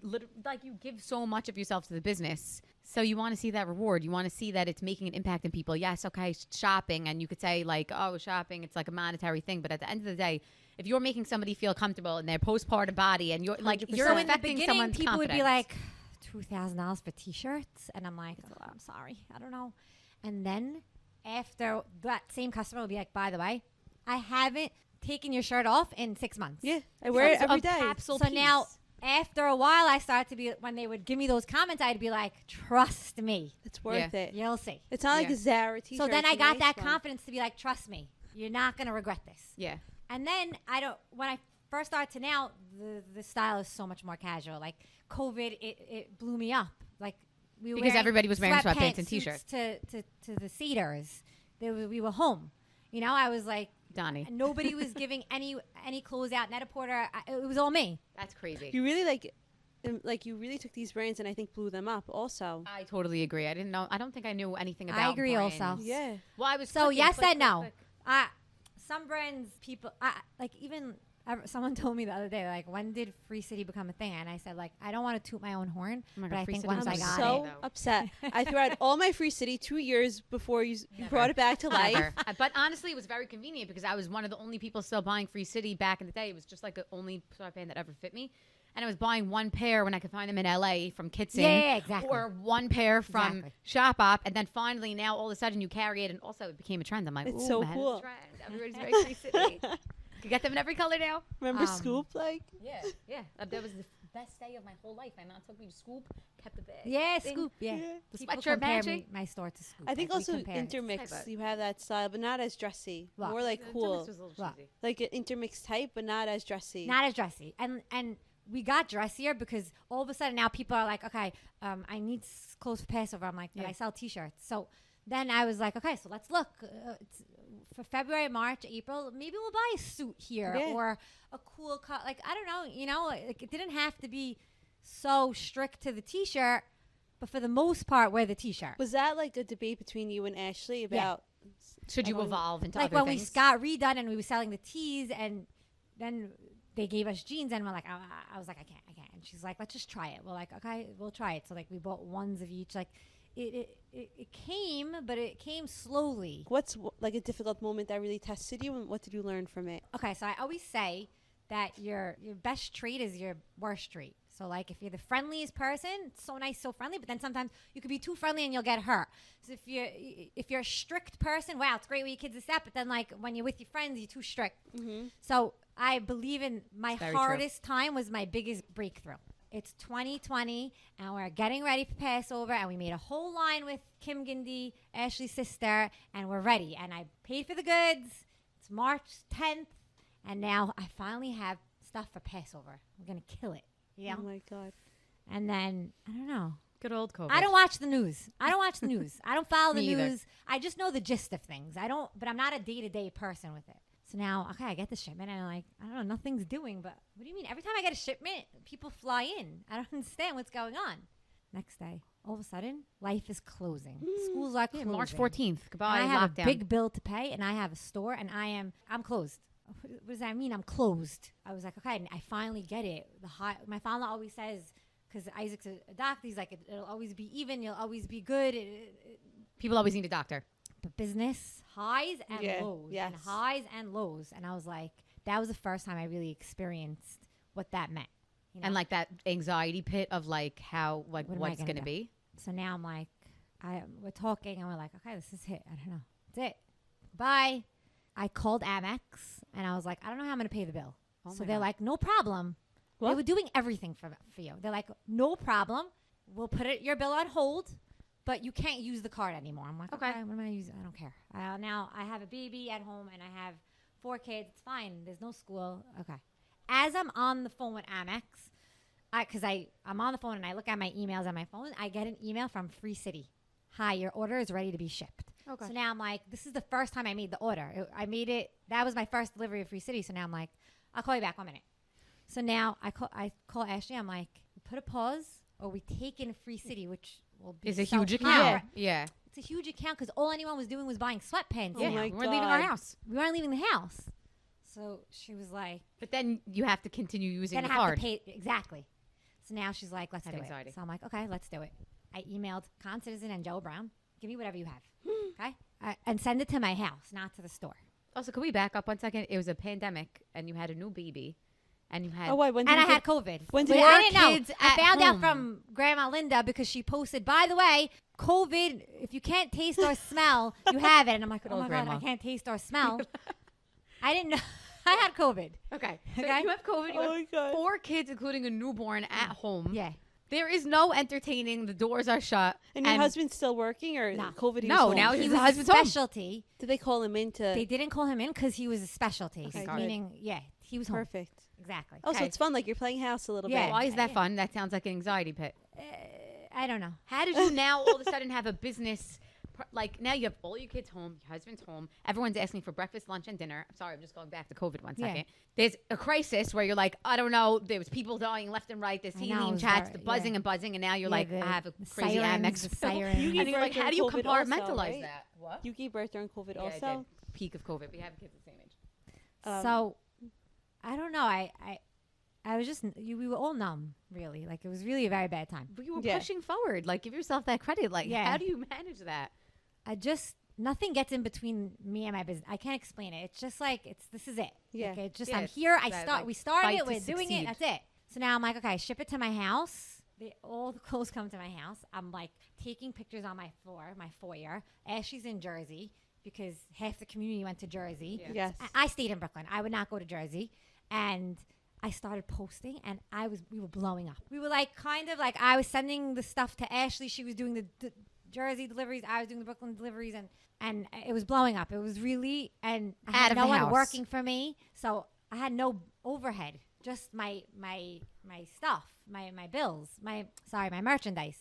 you give so much of yourself to the business. So you want to see that reward. You want to see that it's making an impact in people. Yes, okay, shopping. And you could say like, oh, shopping, it's like a monetary thing. But at the end of the day, if you're making somebody feel comfortable in their postpartum body and you're like, 100%. you're So in the affecting beginning, someone's people would be confidence. like, $2,000 for T-shirts, and I'm like, oh, I'm sorry, I don't know. And then after that same customer will be like, by the way, I haven't taken your shirt off in 6 months. Yeah, I wear it It's every a day. capsule So piece. now after a while, I started to be, when they would give me those comments, I'd be like, trust me, It's worth it. you'll see. It's not like Yeah. a Zara T-shirt. So then I it's a got nice that one. confidence to be like, trust me, you're not gonna regret this. Yeah. And then when I first started to now, the style is so much more casual. Like COVID, it blew me up. Like Because everybody was wearing sweatpants and suits T-shirts. to the Cedars. We were home, You know, I was like, Donnie. nobody was giving any clothes out. Net-a-Porter, it was all me. That's crazy. You really you really took these brands and I think blew them up also. I totally agree. I didn't know. I don't think I knew anything about I agree brands. also. Yeah. Well, I was So clicking, yes click, and click, no. click. Some brands, people, like even someone told me the other day, like, when did Free City become a thing? And I said, like, I don't want to toot my own horn, Oh my but God, I Free think City once was I I'm got so it. upset. I threw out all my Free City 2 years before you brought it back to life. Never. But honestly, it was very convenient because I was one of the only people still buying Free City back in the day. It was just like the only sweatband that ever fit me. And I was buying one pair when I could find them in LA from Kitson. Yeah, exactly. Or one pair from Exactly. Shop Up. And then finally, now all of a sudden you carry it. And also it became a trend. I'm like, It's ooh, so man, cool. it's a trend. Everybody's very Free City. You get them in every color now. Remember Scoop? Like, Yeah. That was the best day of my whole life. My mom took me to Scoop, kept the bag. Yeah, thing. Scoop. Yeah. The People sweatshirt compare matching. my store to Scoop. I think Like, we also compare it. intermix. Type of- You have that style, but not as dressy. What? More like The cool. Intermix was a little What? cheesy. Like an intermix type, but not as dressy. Not as dressy. And we got dressier because all of a sudden now people are like, okay, I need clothes for Passover. I'm like, but Yeah. I sell T-shirts. So then I was like, okay, so let's look. It's for February, March, April, maybe we'll buy a suit here Yeah. or a cool cut. Like, I don't know, you know, like it didn't have to be so strict to the T-shirt, but for the most part, wear the T-shirt. Was that like a debate between you and Ashley about? Should you Everyone- evolve into Like other when things? we got redone and we were selling the tees and then they gave us jeans and we're like, I was like, I can't. And she's like, let's just try it. We're like, okay, we'll try it. So like we bought ones of each. Like it came, but it came slowly. What's like a difficult moment that really tested you, and what did you learn from it? Okay, so I always say that your best trait is your worst trait. So like if you're the friendliest person, it's so nice, so friendly, but then sometimes you could be too friendly and you'll get hurt. So if you're a strict person, wow, it's great with your kids to step, but then like when you're with your friends, you're too strict. So I believe in my It's very true. hardest time was my biggest breakthrough. It's 2020 and we're getting ready for Passover and we made a whole line with Kim Gindy, Ashley's sister, and we're ready. And I paid for the goods. It's March 10th and now I finally have stuff for Passover. We're going to kill it. You know? Oh my god! And then, I don't know. Good old COVID. I don't watch the news. I don't follow the Me either. news. I just know the gist of things. But I'm not a day-to-day person with it. So now, okay, I get the shipment and I'm like, I don't know, nothing's doing, but what do you mean? Every time I get a shipment, people fly in. I don't understand what's going on. Next day, all of a sudden, life is closing. Schools are Yeah, closing. March 14th. Goodbye. And I have lockdown. a big bill to pay and I have a store and I'm closed. What does that mean? I'm closed. I was like, okay, and I finally get it. My father always says, because Isaac's a doctor, he's like, it'll always be even. You'll always be good. People always need a doctor. But business highs and Yeah, lows. yes. And highs and lows. And I was like, that was the first time I really experienced what that meant. You know? And like that anxiety pit of like how, like What am I what's gonna going to do? be. So now I'm like, we're talking and we're like, okay, this is it. I don't know. That's it. Bye. I called Amex and I was like, I don't know how I'm going to pay the bill. Oh So my they're God. like, no problem. What? They were doing everything for you. They're like, no problem. We'll put your bill on hold, but you can't use the card anymore. I'm like, Okay. okay, what am I going to use? I don't care. Now I have a baby at home and I have 4 kids. It's fine. There's no school. Okay. As I'm on the phone with Amex, because I'm on the phone and I look at my emails on my phone, I get an email from Free City. Hi, your order is ready to be shipped. Okay. So now I'm like, this is the first time I made the order. I made it. That was my first delivery of Free City. So now I'm like, I'll call you back 1 minute. So now I call Ashley. I'm like, we put a pause or we take in Free City, which will be It's a huge self-powered. account. Yeah. It's a huge account because all anyone was doing was buying sweatpants. Oh Yeah. my We weren't leaving our God. house. We weren't leaving the house. So she was like, But then you have to continue using then the I have card. to pay. Exactly. So now she's like, let's Had do anxiety. it. So I'm like, okay, let's do it. I emailed Con Citizen and Joe Brown. Give me whatever you have. Okay? And send it to my house, not to the store. Also, could we back up 1 second? It was a pandemic and you had a new baby and you had Oh, why? When And did I you had get- COVID. when But did I your didn't know. kids I at found out home? from Grandma Linda because she posted, by the way, COVID, if you can't taste or smell, you have it. And I'm like, oh Good old my grandma. God, I can't taste or smell. I didn't know. I had COVID. Okay. So Okay. you have COVID. You Oh have my God. 4 kids, including a newborn at home. Yeah. There is no entertaining. The doors are shut. And your husband's still working, or No. COVID? he was No, home? now He His was a husband's home. specialty. Did they call him in to? They didn't call him in because he was a specialty. Okay, good. Meaning, yeah, he was home. Perfect. Exactly. Oh, so Okay. it's fun. Like you're playing house a little Yeah. bit. Why is that Yeah. fun? That sounds like an anxiety pit. I don't know. How did you now all of a sudden have a business like now you have all your kids home, your husband's home, everyone's asking for breakfast, lunch, and dinner. I'm sorry, I'm just going back to COVID one second. There's a crisis where you're like, I don't know, there was people dying left and right, there's team chats, the buzzing and buzzing, and now you're like, I have a crazy Amex bill. And you're like, how do you compartmentalize that? What? You gave birth during COVID Yeah, also? I did. Peak of COVID. We have kids the same age. So, I don't know. I was just, we were all numb, really. Like, it was really a very bad time. But you were pushing forward. Like, give yourself that credit. Like, how do you manage that? Nothing gets in between me and my business. I can't explain it. It's just like, this is it. Yeah. Like, I'm here. We started it. We're doing succeed. it. That's it. So now I'm like, okay, ship it to my house. All the clothes come to my house. I'm like taking pictures on my floor, my foyer. Ashley's in Jersey because half the community went to Jersey. Yeah. Yes. I stayed in Brooklyn. I would not go to Jersey. And I started posting and we were blowing up. We were like, kind of like, I was sending the stuff to Ashley. She was doing the Jersey deliveries. I was doing the Brooklyn deliveries and it was blowing up. It was really, and I had no one working for me. So I had no overhead, just my stuff, my bills, my merchandise.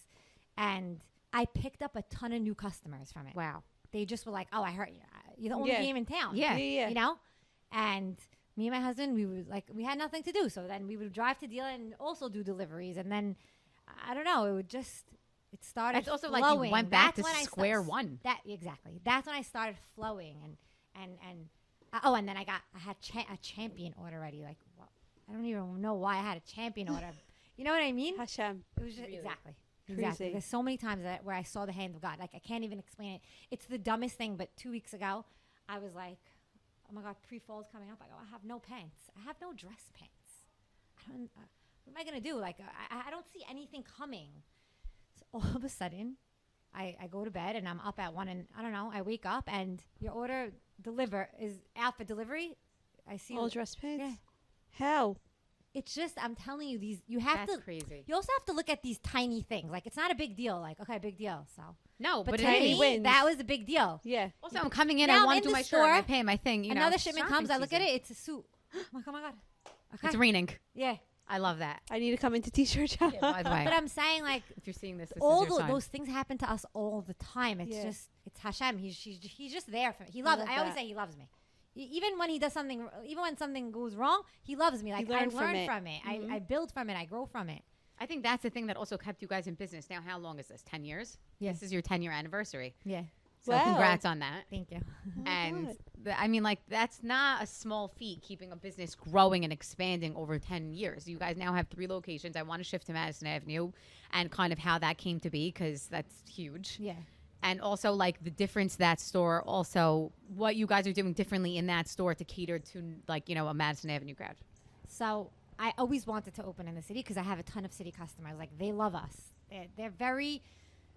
And I picked up a ton of new customers from it. Wow. They just were like, oh, I heard you. You're the only game in town. Yeah. You know? And me and my husband, we had nothing to do. So then we would drive to deal and also do deliveries. And then, I don't know, it started It's also flowing. like you went back to when square one. Exactly. That's when I started flowing. And then I had a champion order ready. Like, well, I don't even know why I had a champion order. You know what I mean? Hashem. It was just, exactly. There's so many times where I saw the hand of God. Like, I can't even explain it. It's the dumbest thing. But 2 weeks ago, I was like, oh my God, pre-fall's coming up. I go, I have no pants. I have no dress pants. What am I going to do? Like, I don't see anything coming. So all of a sudden, I go to bed and I'm up at 1 and I don't know, I wake up and your order is out for delivery. I see all dress pants? Yeah. How? It's just, I'm telling you, That's crazy. You also have to look at these tiny things. Like, it's not a big deal. Like, okay, big deal. So No, but but to it me, is. wins. that was a big deal. Yeah. Also, I'm coming in. Now I I'm want in to do the my store, shirt. I pay my thing. You Another know, shipment shopping comes. I look at season. it. It's a suit. I'm like, oh my God. Okay. It's raining. Yeah. I love that. I need to come into T-Shirt Shoppe. Yeah, by the way, But I'm saying, like, if you're seeing this, all is your sign. those things happen to us all the time. It's just, it's Hashem. He's just there for me. He loves. I always say he loves me. Even when he does something, even when something goes wrong, he loves me. Like, I learn from it. Mm-hmm. I build from it. I grow from it. I think that's the thing that also kept you guys in business. Now, how long is this? 10 years? Yeah. This is your 10-year anniversary. Yeah. So Wow. congrats on that. Thank you. And I mean, like, that's not a small feat, keeping a business growing and expanding over 10 years. You guys now have 3 locations. I want to shift to Madison Avenue and kind of how that came to be, because that's huge. Yeah. And also, like, the difference that store, also what you guys are doing differently in that store to cater to, like, you know, a Madison Avenue crowd. So I always wanted to open in the city because I have a ton of city customers. Like, they love us. They're very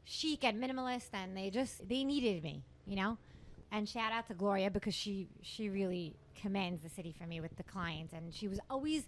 chic and minimalist, and they needed me, you know. And shout out to Gloria, because she really commands the city for me with the clients, and she was always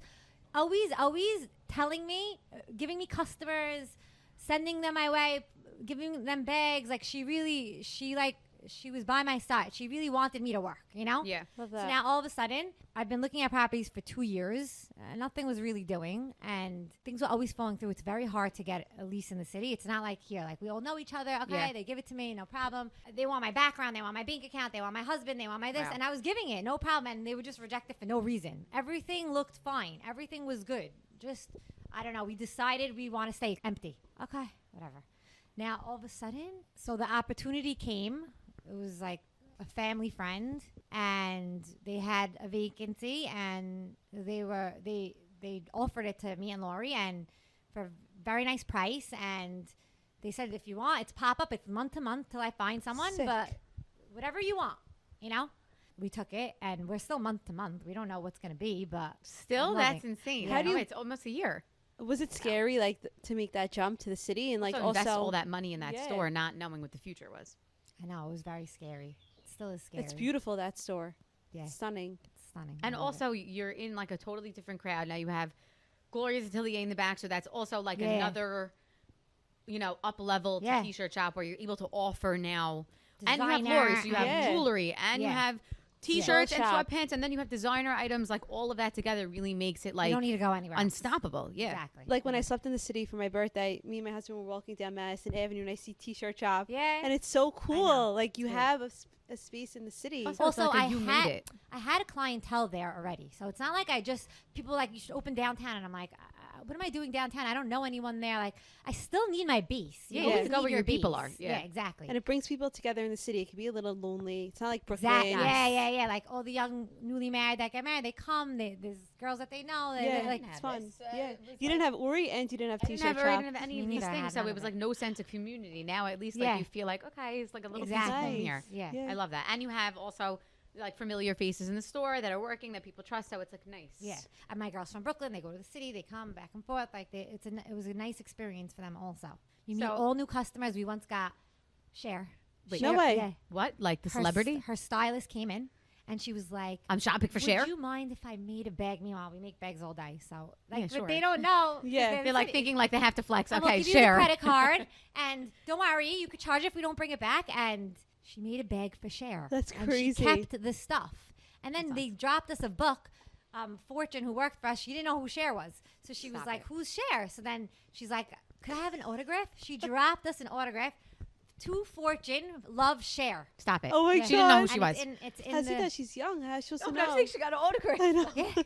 telling me, giving me customers, sending them my way, giving them bags. Like, she was by my side. She really wanted me to work, you know? Yeah. Love So that. now all of a sudden, I've been looking at properties for 2 years. Nothing was really doing, and things were always falling through. It's very hard to get a lease in the city. It's not like here. Like, we all know each other. Okay, Yeah. they give it to me, no problem. They want my background. They want my bank account. They want my husband. They want my this. Wow. And I was giving it, no problem. And they would just reject it for no reason. Everything looked fine. Everything was good. Just, I don't know. We decided we want to stay empty. Okay, whatever. Now, all of a sudden, so the opportunity came. It was like a family friend, and they had a vacancy, and they offered it to me and Lori, and for a very nice price. And they said, if you want, it's pop-up. It's month to month till I find someone. Sick. But whatever you want, you know? We took it, and we're still month to month. We don't know what's going to be, but Still, I'm that's loving insane. How do you- It's almost a year. Was it scary, like, to make that jump to the city and, like, Also invest also all that money in that Yeah. store, not knowing what the future was. I know, it was very scary. It still is scary. It's beautiful, that store. Yeah, Stunning. it's stunning. And I love it. also, you're in like a totally different crowd. Now you have Gloria's Atelier in the back, so that's also like Yeah. another, you know, up level to Yeah. T-shirt shop where you're able to offer now. And you have Designer Lori's, you have Yeah. jewelry, and you Yeah. have T-shirts and Shop. sweatpants, and then you have designer items. Like all of that together really makes it You like don't need to go anywhere. else. unstoppable. Yeah. Exactly. Like when I slept in the city for my birthday, me and my husband were walking down Madison Avenue and I see T-Shirt Shop. Yeah. And it's so know. cool. Like you It's have a space in the city. Also, it's like you made it. I had a clientele there already, so it's not like people like you should open downtown, and I'm like, what am I doing downtown? I don't know anyone there. Like, I still need my base. Yeah, you always go need where your people base. are. Yeah. Exactly. And it brings people together in the city. It can be a little lonely. It's not like Brooklyn. Exactly. Yes. Yeah. Like all the young newly married that get married, they come. There's girls that they know. Yeah, Like, it's fun. this. Yeah, It was you didn't have Uri and you didn't have I didn't T-Shirt have, I Shop. didn't have any Me of these neither. I things, had so none it of was it. like no sense of community. Now at least Yeah. like you feel like okay, it's like a little Exactly. piece of home Nice. here. Yeah. Yeah. I love that, and you have also like familiar faces in the store that are working that people trust. So it's like nice. Yeah, and my girls from Brooklyn, they go to the city, they come back and forth. Like it was a nice experience for them also. You meet So- all new customers. We once got Cher. Wait, No Cher- way. Yeah. What? Like the Her celebrity? her stylist came in, and she was like, I'm shopping for "Would Cher. you mind if I made a bag?" Meanwhile, we make bags all day, so like, Yeah, but sure. they don't know. 'cause Yeah. they're the They're like city. thinking like they have to flex. And Okay, we'll give Cher. you the credit card, and don't worry, you could charge if we don't bring it back. And she made a bag for Cher. That's and crazy. She kept the stuff, and then That's they dropped us a book. Fortune, who worked for us, she didn't know who Cher was, so she was Stop like, it. "Who's Cher?" So then she's like, "Could I have an autograph?" She dropped us an autograph. To Fortune, love Cher. Stop it. Oh my She didn't know who God. she And was. It's in How's the, it that she's young? How's she supposed to I know? think she got an autograph. I know. yeah.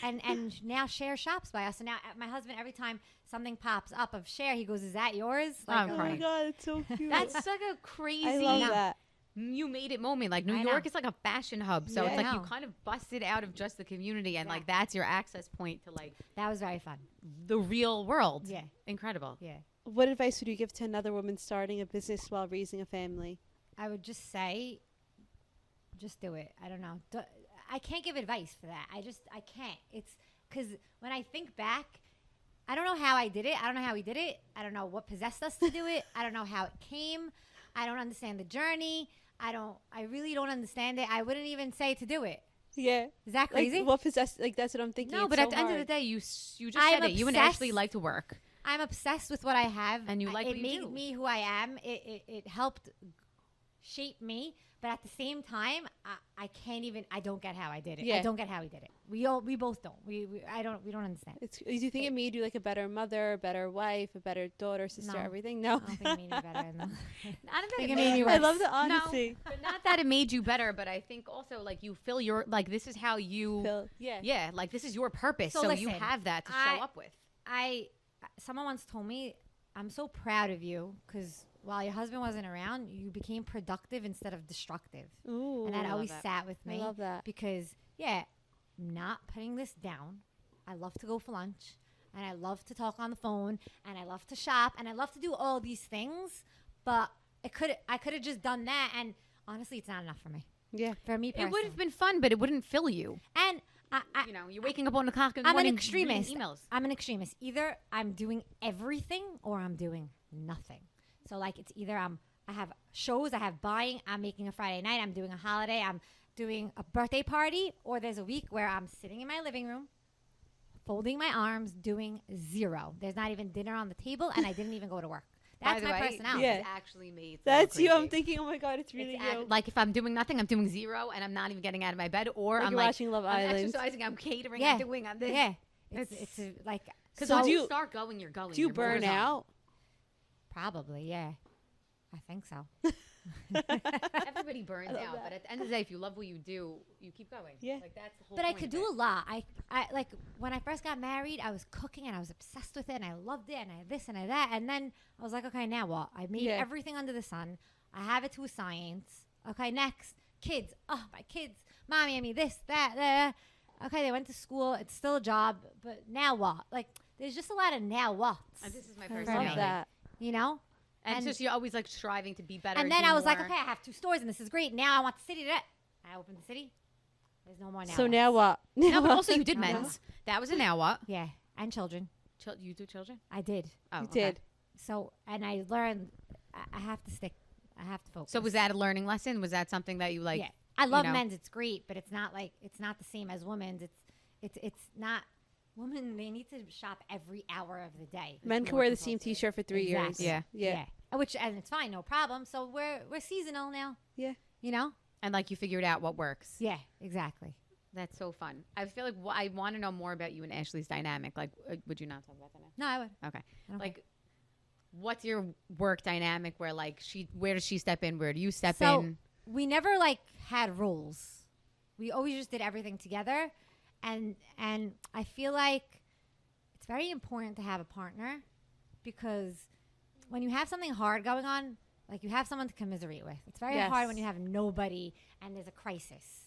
And now Cher shops by us. So now my husband, every time something pops up of Cher, he goes, "Is that yours?" Oh, I'm Oh my crying. God, it's so cute. That's like a crazy. I love No. that. You made it moment. Like New I know. York is like a fashion hub, so Yeah. it's like I you know. kind of busted out of just the community, and like that's your access point to like That was very fun. the real world. Yeah. Incredible. Yeah. What advice would you give to another woman starting a business while raising a family? I would just say, just do it. I don't know. I can't give advice for that. I can't. It's because when I think back, I don't know how I did it. I don't know how we did it. I don't know what possessed us to do it. I don't know how it came. I don't understand the journey. I really don't understand it. I wouldn't even say to do it. Yeah. Is that crazy? Like, what possessed? Like, that's what I'm thinking. No, It's but so at the end of the hard. day, you just I'm said it. You and obsessed. Ashley like to work. I'm obsessed with what I have. And you like it what you made do. me who I am. It helped shape me. But at the same time, I can't even. I don't get how I did it. Yeah. I don't get how we did it. We both don't. We don't understand. Do you think it made you like a better mother, a better wife, a better daughter, sister, No. everything? I No. don't think it made me better. Not that Think it it made made you me I worse. love the honesty. but not that it made you better, but I think also like you feel your like this is how you Yeah. yeah, like this is your purpose. So So, you listen, have that to I- show up with. Someone once told me, "I'm so proud of you because while your husband wasn't around, you became productive instead of destructive." Ooh. And that love always that. sat with I me. love that. Because not putting this down. I love to go for lunch, and I love to talk on the phone, and I love to shop, and I love to do all these things. But I could have just done that, and honestly, it's not enough for me. Yeah. For me It personally. would have been fun, but it wouldn't fill you. And You know, you're waking up on the clock in the I'm an morning extremist. reading emails. I'm an extremist. Either I'm doing everything or I'm doing nothing. So like it's either I have shows, I have buying, I'm making a Friday night, I'm doing a holiday, I'm doing a birthday party, or there's a week where I'm sitting in my living room, folding my arms, doing zero. There's not even dinner on the table, and I didn't even go to work. That's By the my way, personality. Yeah. It's actually made. That's you. I'm crazy. thinking, oh my God, it's really It's you. like if I'm doing nothing, I'm doing zero, and I'm not even getting out of my bed, or Like I'm you're like watching Love I'm Island. exercising, I'm catering, Yeah. I'm doing, I'm this. Yeah. It's It's- like Because So once do you you- start going, you're going. Do you You're burn more out? probably, yeah. I think so. Everybody burns I love out, that. but at the end of the day, if you love what you do, you keep going. Yeah. Like that's the whole But I point could of do it. a lot. I like when I first got married, I was cooking and I was obsessed with it and I loved it and I this and I that. And then I was like, okay, now what? I made Yeah. everything under the sun. I have it to a science. Okay, next. Kids. Oh, my kids. Mommy, I mean this, that. Okay, they went to school. It's still a job. But now what? Like, there's just a lot of now whats. And this is my I personality. love that. You know? And, And- so you're always like striving to be better. And then do I was like, more. okay, I have 2 stores and this is great. Now I want the city to. I opened the city. There's no more now. So whats. now what? No, but also you did No. men's. That was a now what? Yeah, and children. You do children? I did. Oh, You okay. did. So, and I learned I have to stick. I have to focus. So was that a learning lesson? Was that something that you like? yeah, I love know? men's. It's great, but it's not the same as women's. It's not. Women, they need to shop every hour of the day. Men It's can more wear the same compulsory. T-shirt for 3 years. Exactly. Yeah. Yeah. And it's fine, no problem. So we're seasonal now. Yeah. You know. And like you figured out what works. Yeah, exactly. That's so fun. I feel like I want to know more about you and Ashley's dynamic. Like, would you not talk about that now? No, I would. Okay. I don't Like, what's your work dynamic where like where does she step in? Where do you step So in? we never like had roles. We always just did everything together, and I feel like it's very important to have a partner because when you have something hard going on, like you have someone to commiserate with. It's very Yes. hard when you have nobody and there's a crisis.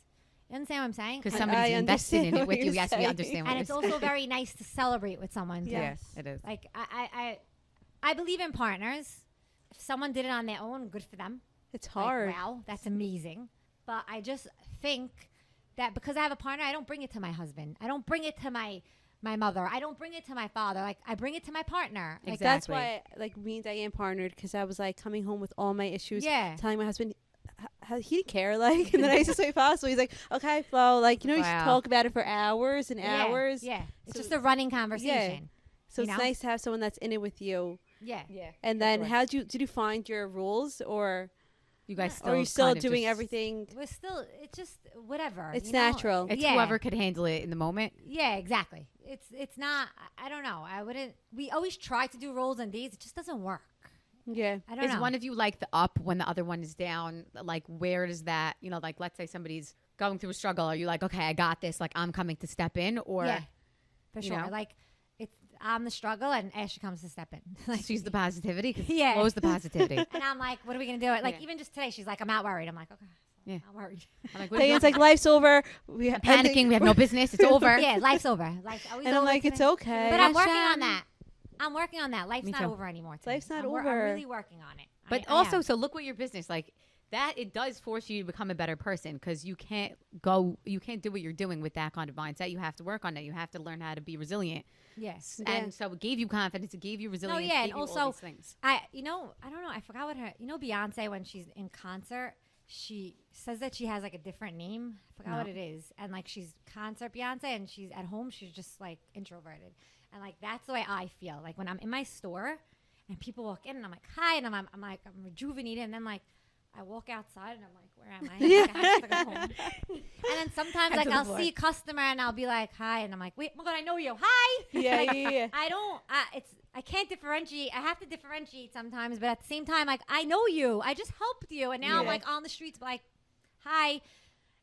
You understand what I'm saying? Because I somebody's invested in understand it what with you. you're Yes, we saying. understand what And you're it's also very nice to celebrate with someone. Too. Yes. it is. Like I believe in partners. If someone did it on their own, good for them. It's Like, hard. wow, that's amazing. But I just think that because I have a partner, I don't bring it to my husband. I don't bring it to my mother. I don't bring it to my father. Like I bring it to my partner. Like, Exactly. That's why, like, me and Diane partnered because I was like coming home with all my issues. Yeah. Telling my husband he didn't care, like, in the nicest way possible. He's like, okay, well, like, you Wow. should talk about it for hours and Yeah, hours. Yeah. It's So- just a running conversation. So You it's know? nice to have someone that's in it with you. Yeah. Yeah. And for then sure. did you find your rules, or You guys are you still kind of doing just- everything? We're still, it's just whatever. It's you know? natural. It's Yeah. whoever could handle it in the moment. Yeah, exactly. It's not, I don't know. I wouldn't, we always try to do roles and days. It just doesn't work. Yeah. I don't Is know. one of you like the up when the other one is down? Like, where does that, you know, like, let's say somebody's going through a struggle. Are you like, okay, I got this. Like, I'm coming to step in? Or Yeah, for you sure. know? Like, I'm the struggle and Ashley comes to step in. Like, she's the positivity? 'Cause Yeah. Flo's the positivity. and I'm like, what are we going to do? Like, Yeah. even just today, she's like, I'm not worried. I'm like, okay. Yeah. I'm not worried. I'm like, what are you Diane's like, life's over. I'm panicking. We have no business. It's over. Yeah, life's over. Life's always And I'm over like, it's today. okay. But I'm working Hashem. on that. I'm working on that. Life's Me not too. over anymore. today. Life's not I'm over. really working on it. But I also, am. so look what your business like. That it does force you to become a better person because you can't do what you're doing with that kind of mindset. You have to work on it. You have to learn how to be resilient. yes. Yeah. And so it gave you confidence. It gave you resilience. yeah, gave and you all also- these things. I don't know. I forgot what her. Beyonce when she's in concert, she says that she has like a different name. I forgot No. what it is. And like she's concert Beyonce, and she's at home. She's just like introverted, and like that's the way I feel. Like when I'm in my store, and people walk in, and I'm like hi, and I'm like I'm rejuvenated, and then like I walk outside, and I'm like where am I? Like, I have to go home. And then sometimes Head like to the I'll floor. see a customer, and I'll be like hi, and I'm like wait, oh my god, I know you. Hi. Yeah, yeah, yeah. I don't. I can't differentiate. I have to differentiate sometimes, but at the same time, like I know you. I just helped you, and now I'm Yeah. like on the streets, like, hi,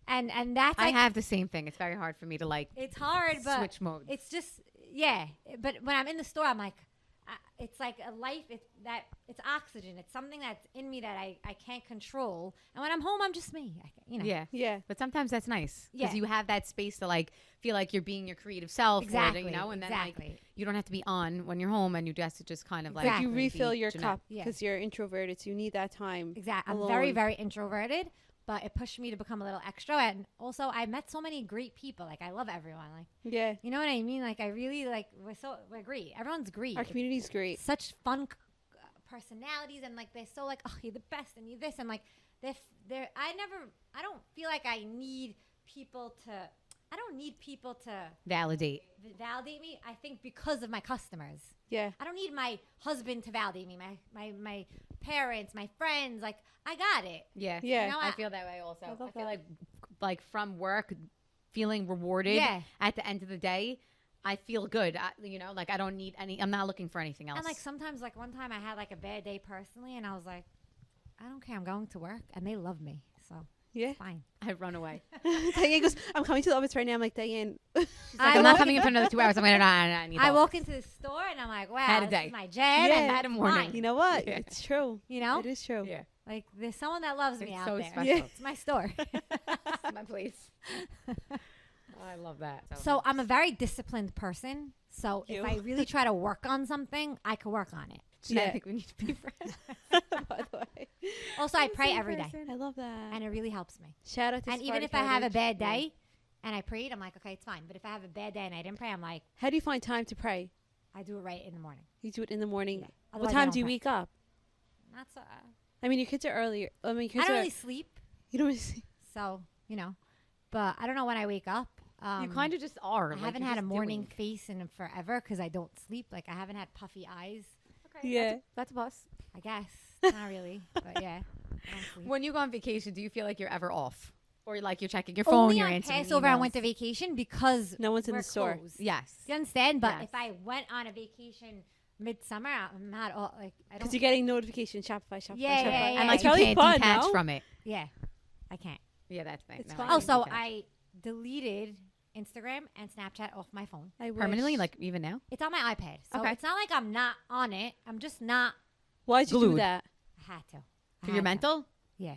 and that's I like have the same thing. It's very hard for me to like it's hard, but switch modes. it's just yeah. But when I'm in the store, I'm like, it's like a life. It's oxygen. It's something that's in me that I can't control. And when I'm home, I'm just me. Yeah. Yeah. But sometimes that's nice because Yeah. you have that space to like feel like you're being your creative self. Exactly. Or, you know, and then exactly. like you don't have to be on when you're home and you just kind of like Exactly. You refill your Jeanette. cup Yeah. because you're introverted, so you need that time. Exactly. I'm alone. very, very introverted, but it pushed me to become a little extra. And also, I met so many great people. Like, I love everyone. Like, Yeah. you know what I mean? Like, I really like. We're great. Everyone's great. Our community's great. Such fun personalities, and like they're so like, oh, you're the best, and you're this, and like they're. I don't feel like I need people to. I don't need people to validate. validate me. I think because of my customers. Yeah. I don't need my husband to validate me. My parents, my friends. Like I got it. Yeah. Yeah. You know, I feel that way also. I love I feel that. like from work, feeling rewarded Yeah. at the end of the day, I feel good. Like I don't need I'm not looking for anything else. And like sometimes, like one time I had like a bad day personally, and I was like, I don't care. I'm going to work, and they love me, so Yeah. fine. I run away. Diane goes, I'm coming to the office right now. I'm like, Diane. Like, I I'm not walk- coming in for another 2 hours. I'm going to I need I help. walk into the store, and I'm like, wow, Had a this day. is my jet, Yeah. and Had a that's morning. fine. You know what? Yeah. It's true. You know, It is true. Yeah. like there's someone that loves me It's out so there. special. Yeah. It's my store. It's my place. I love that. So I'm a very disciplined person. So You. if I really try to work on something, I can work on it. Jeanette, Yeah. I think we need to be friends. By the way. Also, I pray every day, I love that. and it really helps me. Shout out to And even Spartan if I have a Heritage. bad Yeah. day, and I prayed, I'm like, okay, it's fine. But if I have a bad day and I didn't pray, I'm like, How do you find time to pray? I do it right in the morning. You do it in the morning. Yeah. What Otherwise, I time don't do you pray. wake up? Not so. I mean, your kids are earlier. I mean, your I kids don't are. really sleep, You don't really see. so but I don't know when I wake up. You kind of just are. I like, haven't you're had a just morning doing. face in forever because I don't sleep. Like I haven't had puffy eyes. Okay, Yeah. That's a plus. I guess not really, but yeah. I don't sleep. When you go on vacation, do you feel like you're ever off? Or like you're checking your phone, Only you're on answering Passover I emails? went to vacation because No one's in we're the store. closed. Yes. Do you understand? But Yes. if I went on a vacation midsummer, I'm not all like I Because don't. you're getting notifications, Shopify, Shopify, Yeah, Shopify. yeah, And yeah. like It's you probably can't fun, detach no? from it. Yeah, I can't. Yeah, that's nice. It's No, fine. I Oh, can't so detach. I deleted Instagram and Snapchat off my phone. I wish. Permanently, like even now? It's on my iPad, so Okay. it's not like I'm not on it. I'm just not. Why'd you do Glued. that? I had to. I For had your to. mental? Yeah.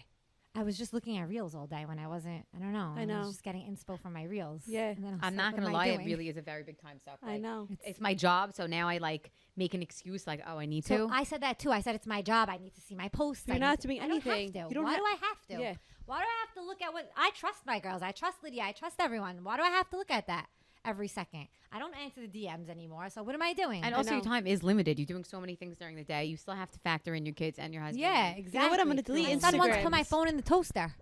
I was just looking at reels all day when I wasn't. I don't know. I know. was just getting inspo from my reels. Yeah. And then I'm not what going to am I lie. It doing? really is a very big time suck. I Like, know. It's my job. So now I like make an excuse like, oh, I need So to. I said that too. I said it's my job. I need to see my posts. You're I not need to- doing I don't have anything. to. You don't Why ha- do I have to? Yeah. Why do I have to look at what I trust my girls? I trust Lydia. I trust everyone. Why do I have to look at that every second? I don't answer the DMs anymore. So what am I doing? And I also, your know. time is limited. You're doing so many things during the day. You still have to factor in your kids and your husband. yeah, exactly. You know what? I'm gonna delete My son wants to Instagrams. put my phone in the toaster.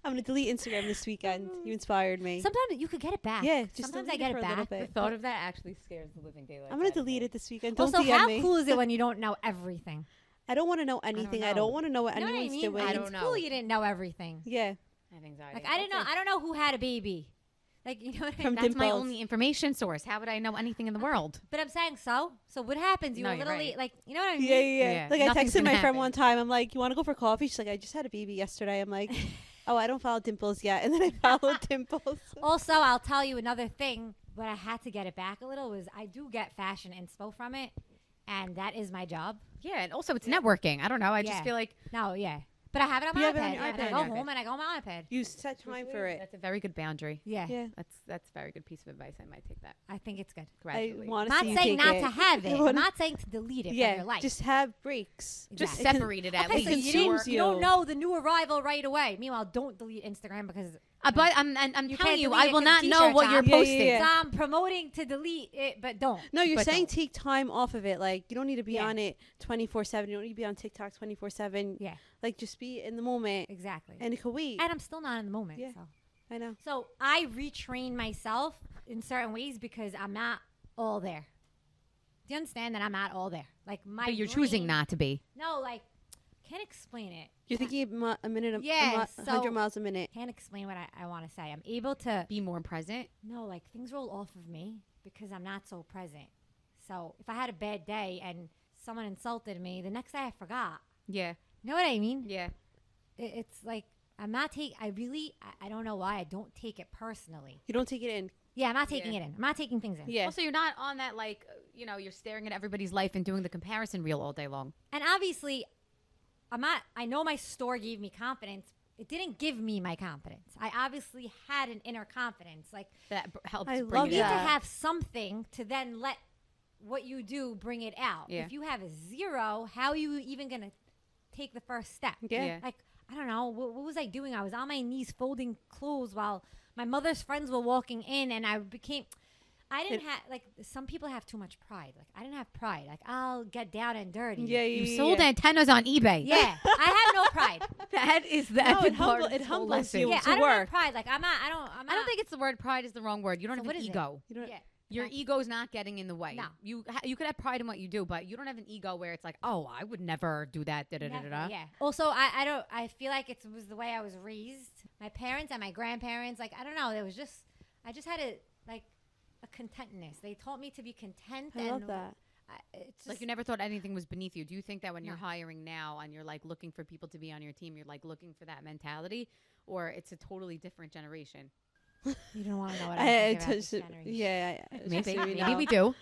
I'm going to delete Instagram this weekend. You inspired me. Sometimes you could get it back. Yeah, just sometimes I delete get it it for a little back. The bit. thought of that actually scares the living daylights. I'm going to delete it this weekend. Don't Also, DM how me. cool is it when you don't know everything? I don't want to know anything. I know. don't want to know what You know what I anyone's mean? doing. I It's don't know. cool you didn't know everything. Yeah. I have anxiety. Like I didn't know. I don't know who had a baby. Like you know what I From mean? That's my Dimples. only information source. How would I know anything in the world? But I'm saying so. So what happens? You No, were you're literally right. like you know what I mean? Yeah, yeah, yeah. Yeah, Like I nothing's texted my gonna friend one happen. time. I'm like, "You want to go for coffee?" She's like, "I just had a baby yesterday." I'm like, "Oh, I don't follow Dimples yet." And then I followed Dimples. Also, I'll tell you another thing. But I had to get it back a little. Was I do get fashion inspo from it, and that is my job. Yeah, and also it's networking. I don't know. I just Yeah. feel like No, yeah. But I have it on my You have it iPad. on your And I iPad. go Okay. home and I go on my iPad. You set time for it. that's a very good boundary. Yeah. Yeah. That's a very good piece of advice. I might take that I think it's good. I gradually. want I'm to not see saying you not take to it. have it. I I'm wanna- not saying to delete it from Yeah, your life. just have breaks. Just Exactly. separate it at Okay, least. so you, consumes you don't you. know the new arrival right away. Meanwhile, don't delete Instagram because But I'm You telling can't you, delete I it will 'cause not the know T-shirt what you're shop. Yeah, yeah, posting. yeah. so I'm promoting to delete it, but don't. No, you're But saying don't. take time off of it. Like you don't need to be Yeah. on it 24/7. You don't need to be on TikTok 24/7. Yeah, Like just be in the moment, exactly. and it could wait. And I'm still not in the moment. Yeah. So. I know. So I retrain myself in certain ways because I'm not all there. Do you understand that I'm not all there? Like my But you're choosing brain- not to be. No, like can't explain it. You're thinking a minute, Yeah, 100 so- miles a minute. Can't explain what I want to say. I'm able to Be more present. no, like things roll off of me because I'm not so present. So if I had a bad day and someone insulted me, the next day I forgot. Yeah. You know what I mean? Yeah. It's like I'm not taking. I don't know why I don't take it personally. You don't take it in. Yeah, I'm not taking Yeah. it in. I'm not taking things in. Yeah. Also, you're not on that like you're staring at everybody's life and doing the comparison reel all day long. And obviously, I'm not. I know my store gave me confidence. It didn't give me my confidence. I obviously had an inner confidence. Like That helps I bring love it you need out. to that. have something to then let what you do bring it out. Yeah. If you have a zero, how are you even gonna take the first step? Yeah. Yeah. Like I don't know. What was I doing? I was on my knees folding clothes while my mother's friends were walking in, and I became. I didn't have like some people have too much pride. Like I didn't have pride. Like I'll get down and dirty. Yeah, You yeah, sold yeah. antennas on eBay. Yeah, I have no pride. That is the No, epic it part humble- of it this whole humbles lesson. you. Yeah, to I don't work. have pride. Like I'm not. I'm not. I don't think it's the word pride is the wrong word. You don't So have what an is it? ego. You don't. Yeah. Your Okay. ego's not getting in the way. No. You could have pride in what you do, but you don't have an ego where it's like, oh, I would never do that. Da, da, da, da, Never, da. yeah. Also, I don't. I feel like it was the way I was raised. My parents and my grandparents. Like I don't know. There was just. I just had a contentness. They taught me to be content. I and love that. It's just, Like you never thought anything was beneath you. Do you think that when you're No. hiring now and you're like looking for people to be on your team, you're like looking for that mentality, or it's a totally different generation? You don't want to know what I I think about this touched it. generation. Yeah, Maybe we do.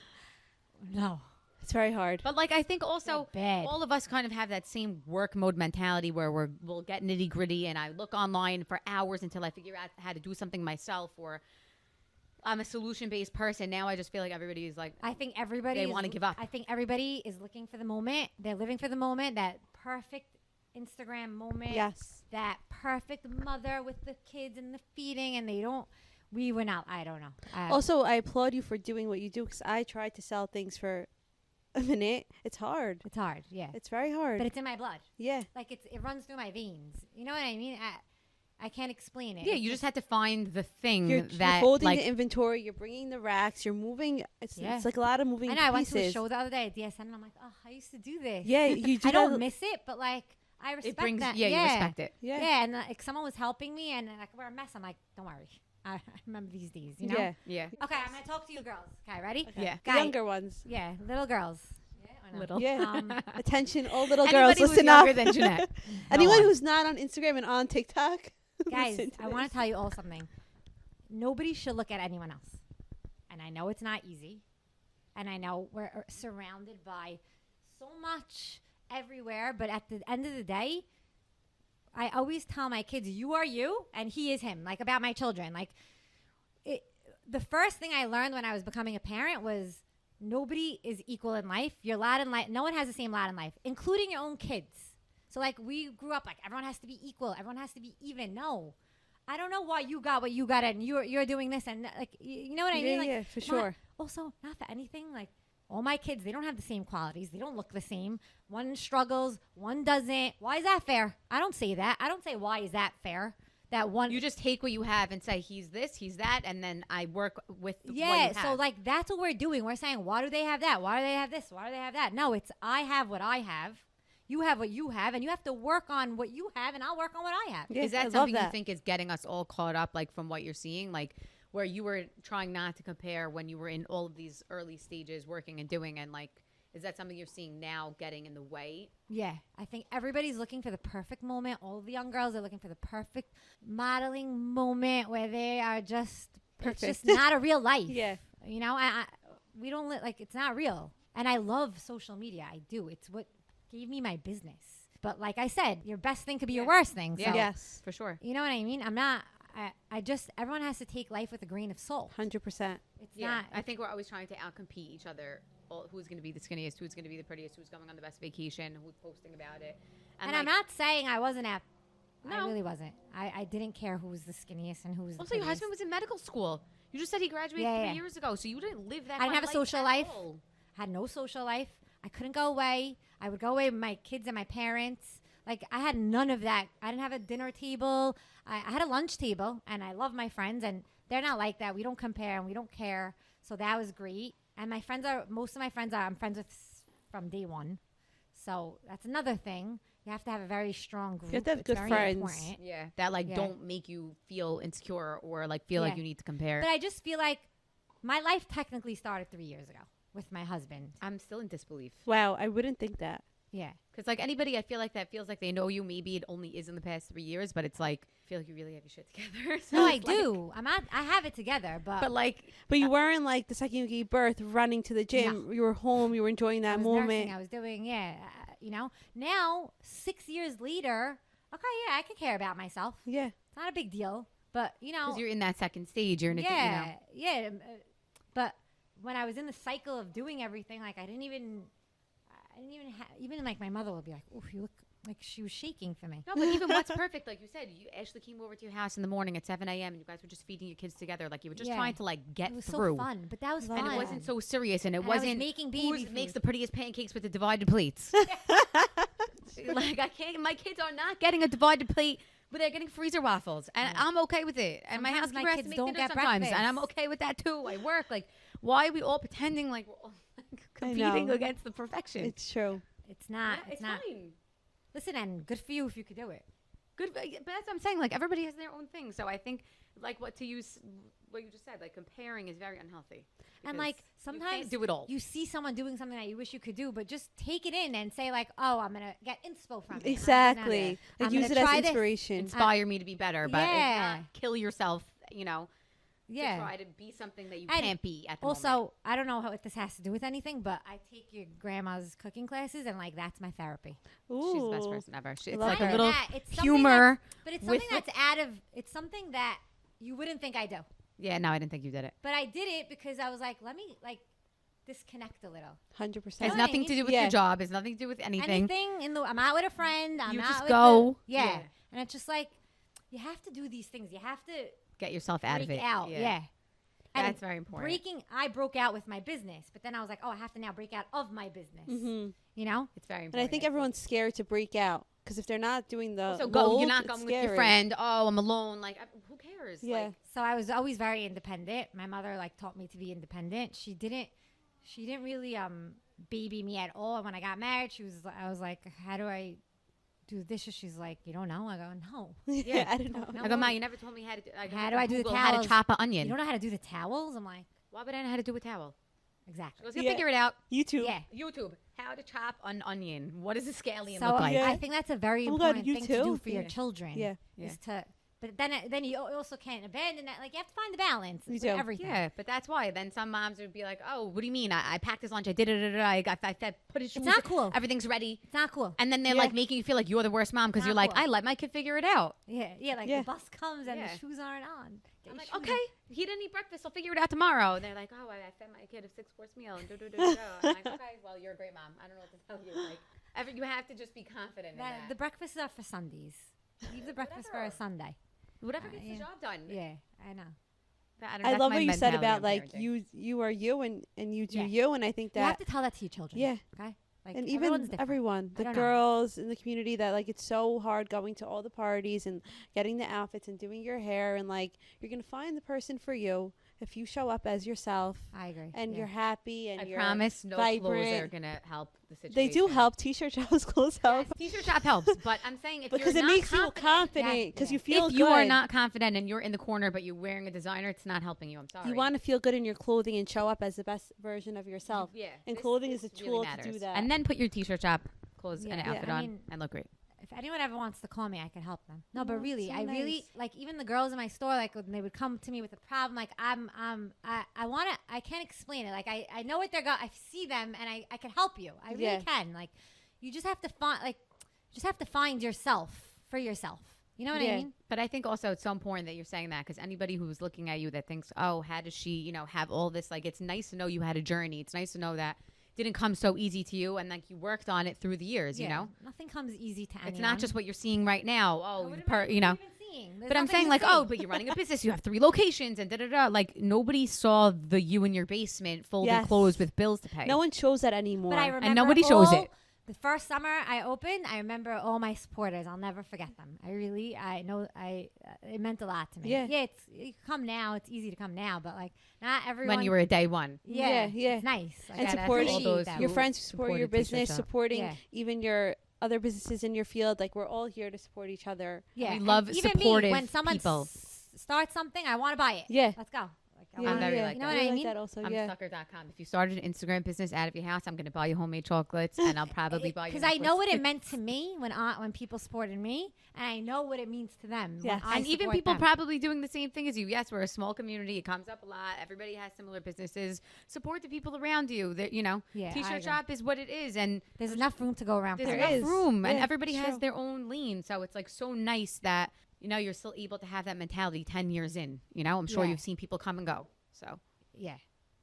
No. It's very hard. But like I think also Bad. all of us kind of have that same work mode mentality where we'll get nitty gritty, and I look online for hours until I figure out how to do something myself, or I'm a solution based person. Now I just feel like everybody is like, I think everybody They is- wanna give up. I think everybody is looking for the moment. They're living for the moment. That perfect Instagram moment. Yes. That perfect mother with the kids and the feeding, and they don't. We were not. I don't know. Also, I applaud you for doing what you do because I tried to sell things for a minute. It's hard. it's hard. Yeah. It's very hard. But it's in my blood. Yeah. Like it runs through my veins. You know what I mean? I can't explain it. Yeah, It's you just had to find the thing You're that holding like the inventory. You're bringing the racks. You're moving. It's like a lot of moving I know. I went pieces. to a show the other day at DSN, and I'm like, oh, I used to do this. Yeah, you do. I don't miss it, but like I respect it brings that. you respect it. Yeah. Yeah, and like someone was helping me, and like we're a mess. I'm like, don't worry, I remember these days. You know. Yeah. Yeah. Okay, I'm gonna talk to you girls. Okay, ready? Okay. Yeah. The Guy- younger ones. Yeah, little girls. Yeah, I know. Little. Yeah. Attention, all little girls, Anybody who's listen younger up. than Ginette. Anyone on. who's not on Instagram and on TikTok, Guys, listen to I want this. to tell you all something. Nobody should look at anyone else. And I know it's not easy. And I know we're surrounded by so much everywhere. But at the end of the day, I always tell my kids, you are you and he is him. Like about my children. Like the first thing I learned when I was becoming a parent was nobody is equal in life. You're lot in life. No one has the same lot in life, including your own kids. So like we grew up like everyone has to be equal. Everyone has to be even. No, I don't know why you got what you got and you're doing this and like you know what I mean? Like, Yeah, for sure. Also, not for anything. Like all my kids, they don't have the same qualities. They don't look the same. One struggles, one doesn't. Why is that fair? I don't say that. I don't say why is that fair. That one. You just take what you have and say he's this, he's that, and then I work with what you yeah. have. So like that's what we're doing. We're saying why do they have that? Why do they have this? Why do they have that? No, it's I have what I have. You have what you have, and you have to work on what you have, and I'll work on what I have. Yeah, Is I that love something you that. think is getting us all caught up, like from what you're seeing, like where you were trying not to compare when you were in all of these early stages working and doing, and like, is that something you're seeing now getting in the way? Yeah, I think everybody's looking for the perfect moment. All the young girls are looking for the perfect modeling moment where they are just Perfect. It's just not a real life. Yeah. You know, we don't like it's not real. And I love social media. I do. It's what gave me my business. But like I said, your best thing could be your worst thing. So, Yeah. Yes. For sure. you know what I mean? I just, everyone has to take life with a grain of salt. 100%. It's Yeah, not. I think we're always trying to outcompete each other. Who's going to be the skinniest? Who's going to be the prettiest? Who's going on the best vacation? Who's posting about it? And like, I'm not saying I wasn't at. I No. really wasn't. I didn't care who was the skinniest and who was the Also, your prettiest. husband was in medical school. You just said he graduated Yeah, 3 yeah. years ago, so you didn't live that. I didn't kind have a of social at life. all. Had no social life. I couldn't go away. I would go away with my kids and my parents. Like I had none of that. I didn't have a dinner table. I had a lunch table, and I love my friends, and they're not like that. We don't compare and we don't care. So that was great. And my friends are most of my friends are I'm friends with from day one. So that's another thing. You have to have a very strong group. have to have It's good very friends. important. Yeah, that like Yeah. don't make you feel insecure or like feel like Yeah. you need to compare. But I just feel like my life technically started 3 years ago with my husband. I'm still in disbelief. Wow, I wouldn't think that. Yeah. Because like anybody, I feel like that feels like they know you. Maybe it only is in the past 3 years, but it's like I feel like you really have your shit together. So No, I it's like- do. I have it together, But like, But you weren't like the second you gave birth running to the gym. You were home. You were enjoying I that was moment. nursing, I was doing, you know. Now, 6 years later, okay, yeah, I could care about myself. Yeah. It's not a big deal. But, you know. because you're in that second stage, you're in a, yeah, yeah. But when I was in the cycle of doing everything, like I didn't even even like my mother would be like, "Oh, you look like she was shaking for me." No, but even what's perfect, like you said, Ashley came over to your house in the morning at 7 a.m. and you guys were just feeding your kids together. Like you were just Yeah. trying to like get It was through. so fun, but that was fun. And it wasn't so serious, and it And I was wasn't making who baby makes food. the prettiest pancakes with the divided plates. Like I can't. My kids are not getting a divided plate, but they're getting freezer waffles, and I'm okay with it. And my Sometimes my housekeeper has to kids make don't dinner get sometimes, and I'm breakfast. okay with that too. I work. Like, why are we all pretending like we're all competing know. against the perfection? It's true. It's not. Yeah, it's not. fine. Listen, and good for you if you could do it. Good, but that's what I'm saying. Like everybody has their own thing, so I think like what you just said, like comparing is very unhealthy. And because like you sometimes can't do it all. you see someone doing something that you wish you could do, but just take it in and say like, "Oh, I'm gonna get inspo from it. Exactly. I'm Like gonna use it as try this. inspiration. Inspire me to be better, but Yeah. not kill yourself. You know, Yeah. to try to be something that you And can't be at the Also, moment. I don't know if this has to do with anything, but I take your grandma's cooking classes, and like that's my therapy. Ooh. She's the best person ever. It's Love like her. a little That, it's something humor. but it's with something that's out of. It's something that you wouldn't think I do, Yeah, no, I didn't think you did it. but I did it because I was like, let me like disconnect a little. 100%. It has know what I nothing to mean? do with Yeah. your job. It's nothing to do with anything. I'm out with a friend. I'm You out just with go. yeah. Yeah. And it's just like you have to do these things. You have to Get yourself out of break it. out. Yeah. And That's very important. I broke out with my business, but then I was like, oh, I have to now break out of my business. Mm-hmm. You know? It's very And important. I think everyone's scared to break out because if they're not doing the So mold, you're not it's going with your scary. friend. Oh, I'm alone. Like, who cares? Yeah. Like, So I was always very independent. My mother like taught me to be independent. She didn't really baby me at all. And when I got married, I was like, how do I do the dishes? She's like, you don't know? I go, no. Yeah, I don't know. No. I go, Ma, you never told me how to do. How do I do the Google how to towels? chop an You onion. don't know how to do the towels? I'm like, Why would I know how to do a towel? She exactly. goes, you'll Yeah. figure it out. YouTube. Yeah. YouTube. How to chop an onion. What does a scallion So look like? Yeah. I think that's a very Oh my God, important you thing to do too? for your Yeah. children. Yeah. Is to, but then you also can't abandon that. Like you have to find the balance You with do. everything. Yeah, but that's why. Then some moms would be like, "Oh, what do you mean? I packed his lunch. I did it. I put his shoes. It's not cool. Everything's ready." It's not cool. And then they're Yeah. like making you feel like you're the worst mom because Not you're like, cool. "I let my kid figure it out." Yeah, like Yeah. the bus comes and Yeah. the shoes aren't on. Get I'm your like, shoes "Okay, he didn't eat breakfast. I'll figure it out tomorrow." And they're like, "Oh, I fed my kid a 6-course meal." And I'm like, "Okay, well, you're a great mom. I don't know what to tell you." Like, you have to just be confident in that. The breakfasts are for Sundays. Leave the breakfast for a Sunday. Whatever gets yeah. the job done. Yeah, I know. don't know, I that's love my what you said mentality about on like parenting. you are you and you do Yeah. you, and I think You have that to tell that to your children. yeah. Okay. Like And everyone's even different. everyone, I the don't know. girls in the community, that like it's so hard going to all the parties and getting the outfits and doing your hair, and like you're gonna find the person for you if you show up as yourself I agree. and yeah. you're happy and I you're promise no clothes are vibrant. gonna help the situation. They do help. T-shirt shops clothes help T-shirt shop helps, but I'm saying if because you're it not makes you confident because you feel if good. you are not confident and you're in the corner but you're wearing a designer, it's not helping you. I'm sorry. You want to feel good in your clothing and show up as the best version of yourself. Yeah. And this- clothing is this a really tool to matters. do that. And then put your T-shirt shop clothes and Yeah. an Yeah, outfit I on mean, and look great. If anyone ever wants to call me, I could help them. No, Oh, but really, so I really nice. like even the girls in my store. Like when they would come to me with a problem, like I want to. I can't explain it. Like I know what they're got. I see them, and I can help you. I really Yeah. can. Like you just have to find yourself for yourself. You know what Yeah. I mean? But I think also it's so important that you're saying that because anybody who's looking at you that thinks, oh, how does she, have all this? Like, it's nice to know you had a journey. It's nice to know that it didn't come so easy to you and like you worked on it through the years, you know? Nothing comes easy to anyone. It's not just what you're seeing right now. Oh, What am per, I you know. even seeing? There's But I'm nothing saying to like, see. oh, but you're running a business. You have 3 locations and da-da-da. Like, nobody saw the you in your basement folding Yes. clothes with bills to pay. no one shows that anymore. But I remember and nobody shows it. The first summer I opened, I remember all my supporters. I'll never forget them. I know it meant a lot to me. Yeah. You come now. It's easy to come now, but like not everyone. When you were a day one. yeah, Yeah. it's nice. Like, And I supporting appreciate all those them. your who friends who support your supported T-Shirt business, Shop. supporting Yeah. even your other businesses in your field. Like we're all here to support each other. Yeah, We and love even supportive me, when someone people. Starts something, I want to buy it. Yeah. Let's go. Like, I Yeah, I'm wanna- very yeah. like you know that. what I like mean? that also. I'm Yeah. sucker.com. If you started an Instagram business out of your house, I'm going to buy you homemade chocolates and I'll probably buy you Because I know what it meant to me when people supported me, and I know what it means to them. Yes. When I And even support people them. probably doing the same thing as you. Yes, we're a small community. It comes up a lot. Everybody has similar businesses. Support the people around you. That Yeah, I T-shirt agree. shop is what it is, and There's enough room to go around. there's for There enough it. is. room, and Yeah, everybody it's has true. their own lane. So it's like so nice that you're still able to have that mentality 10 years in. I'm sure Yeah. you've seen people come and go. So. Yeah,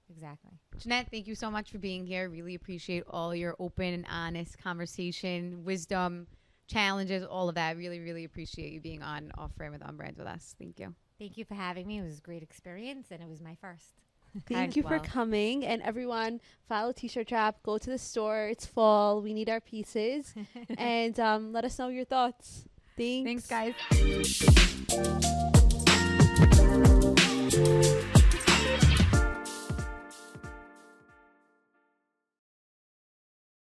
exactly. Jeanette, thank you so much for being here. Really appreciate all your open and honest conversation, wisdom, challenges, all of that. Really, really appreciate you being on OffBrand with OnBrand with us. Thank you. Thank you for having me. It was a great experience, and it was my first. Thank you for Well. coming. And everyone, follow T-Shirt Shop. Go to the store. It's fall. We need our pieces. And let us know your thoughts. Thanks. Thanks, guys.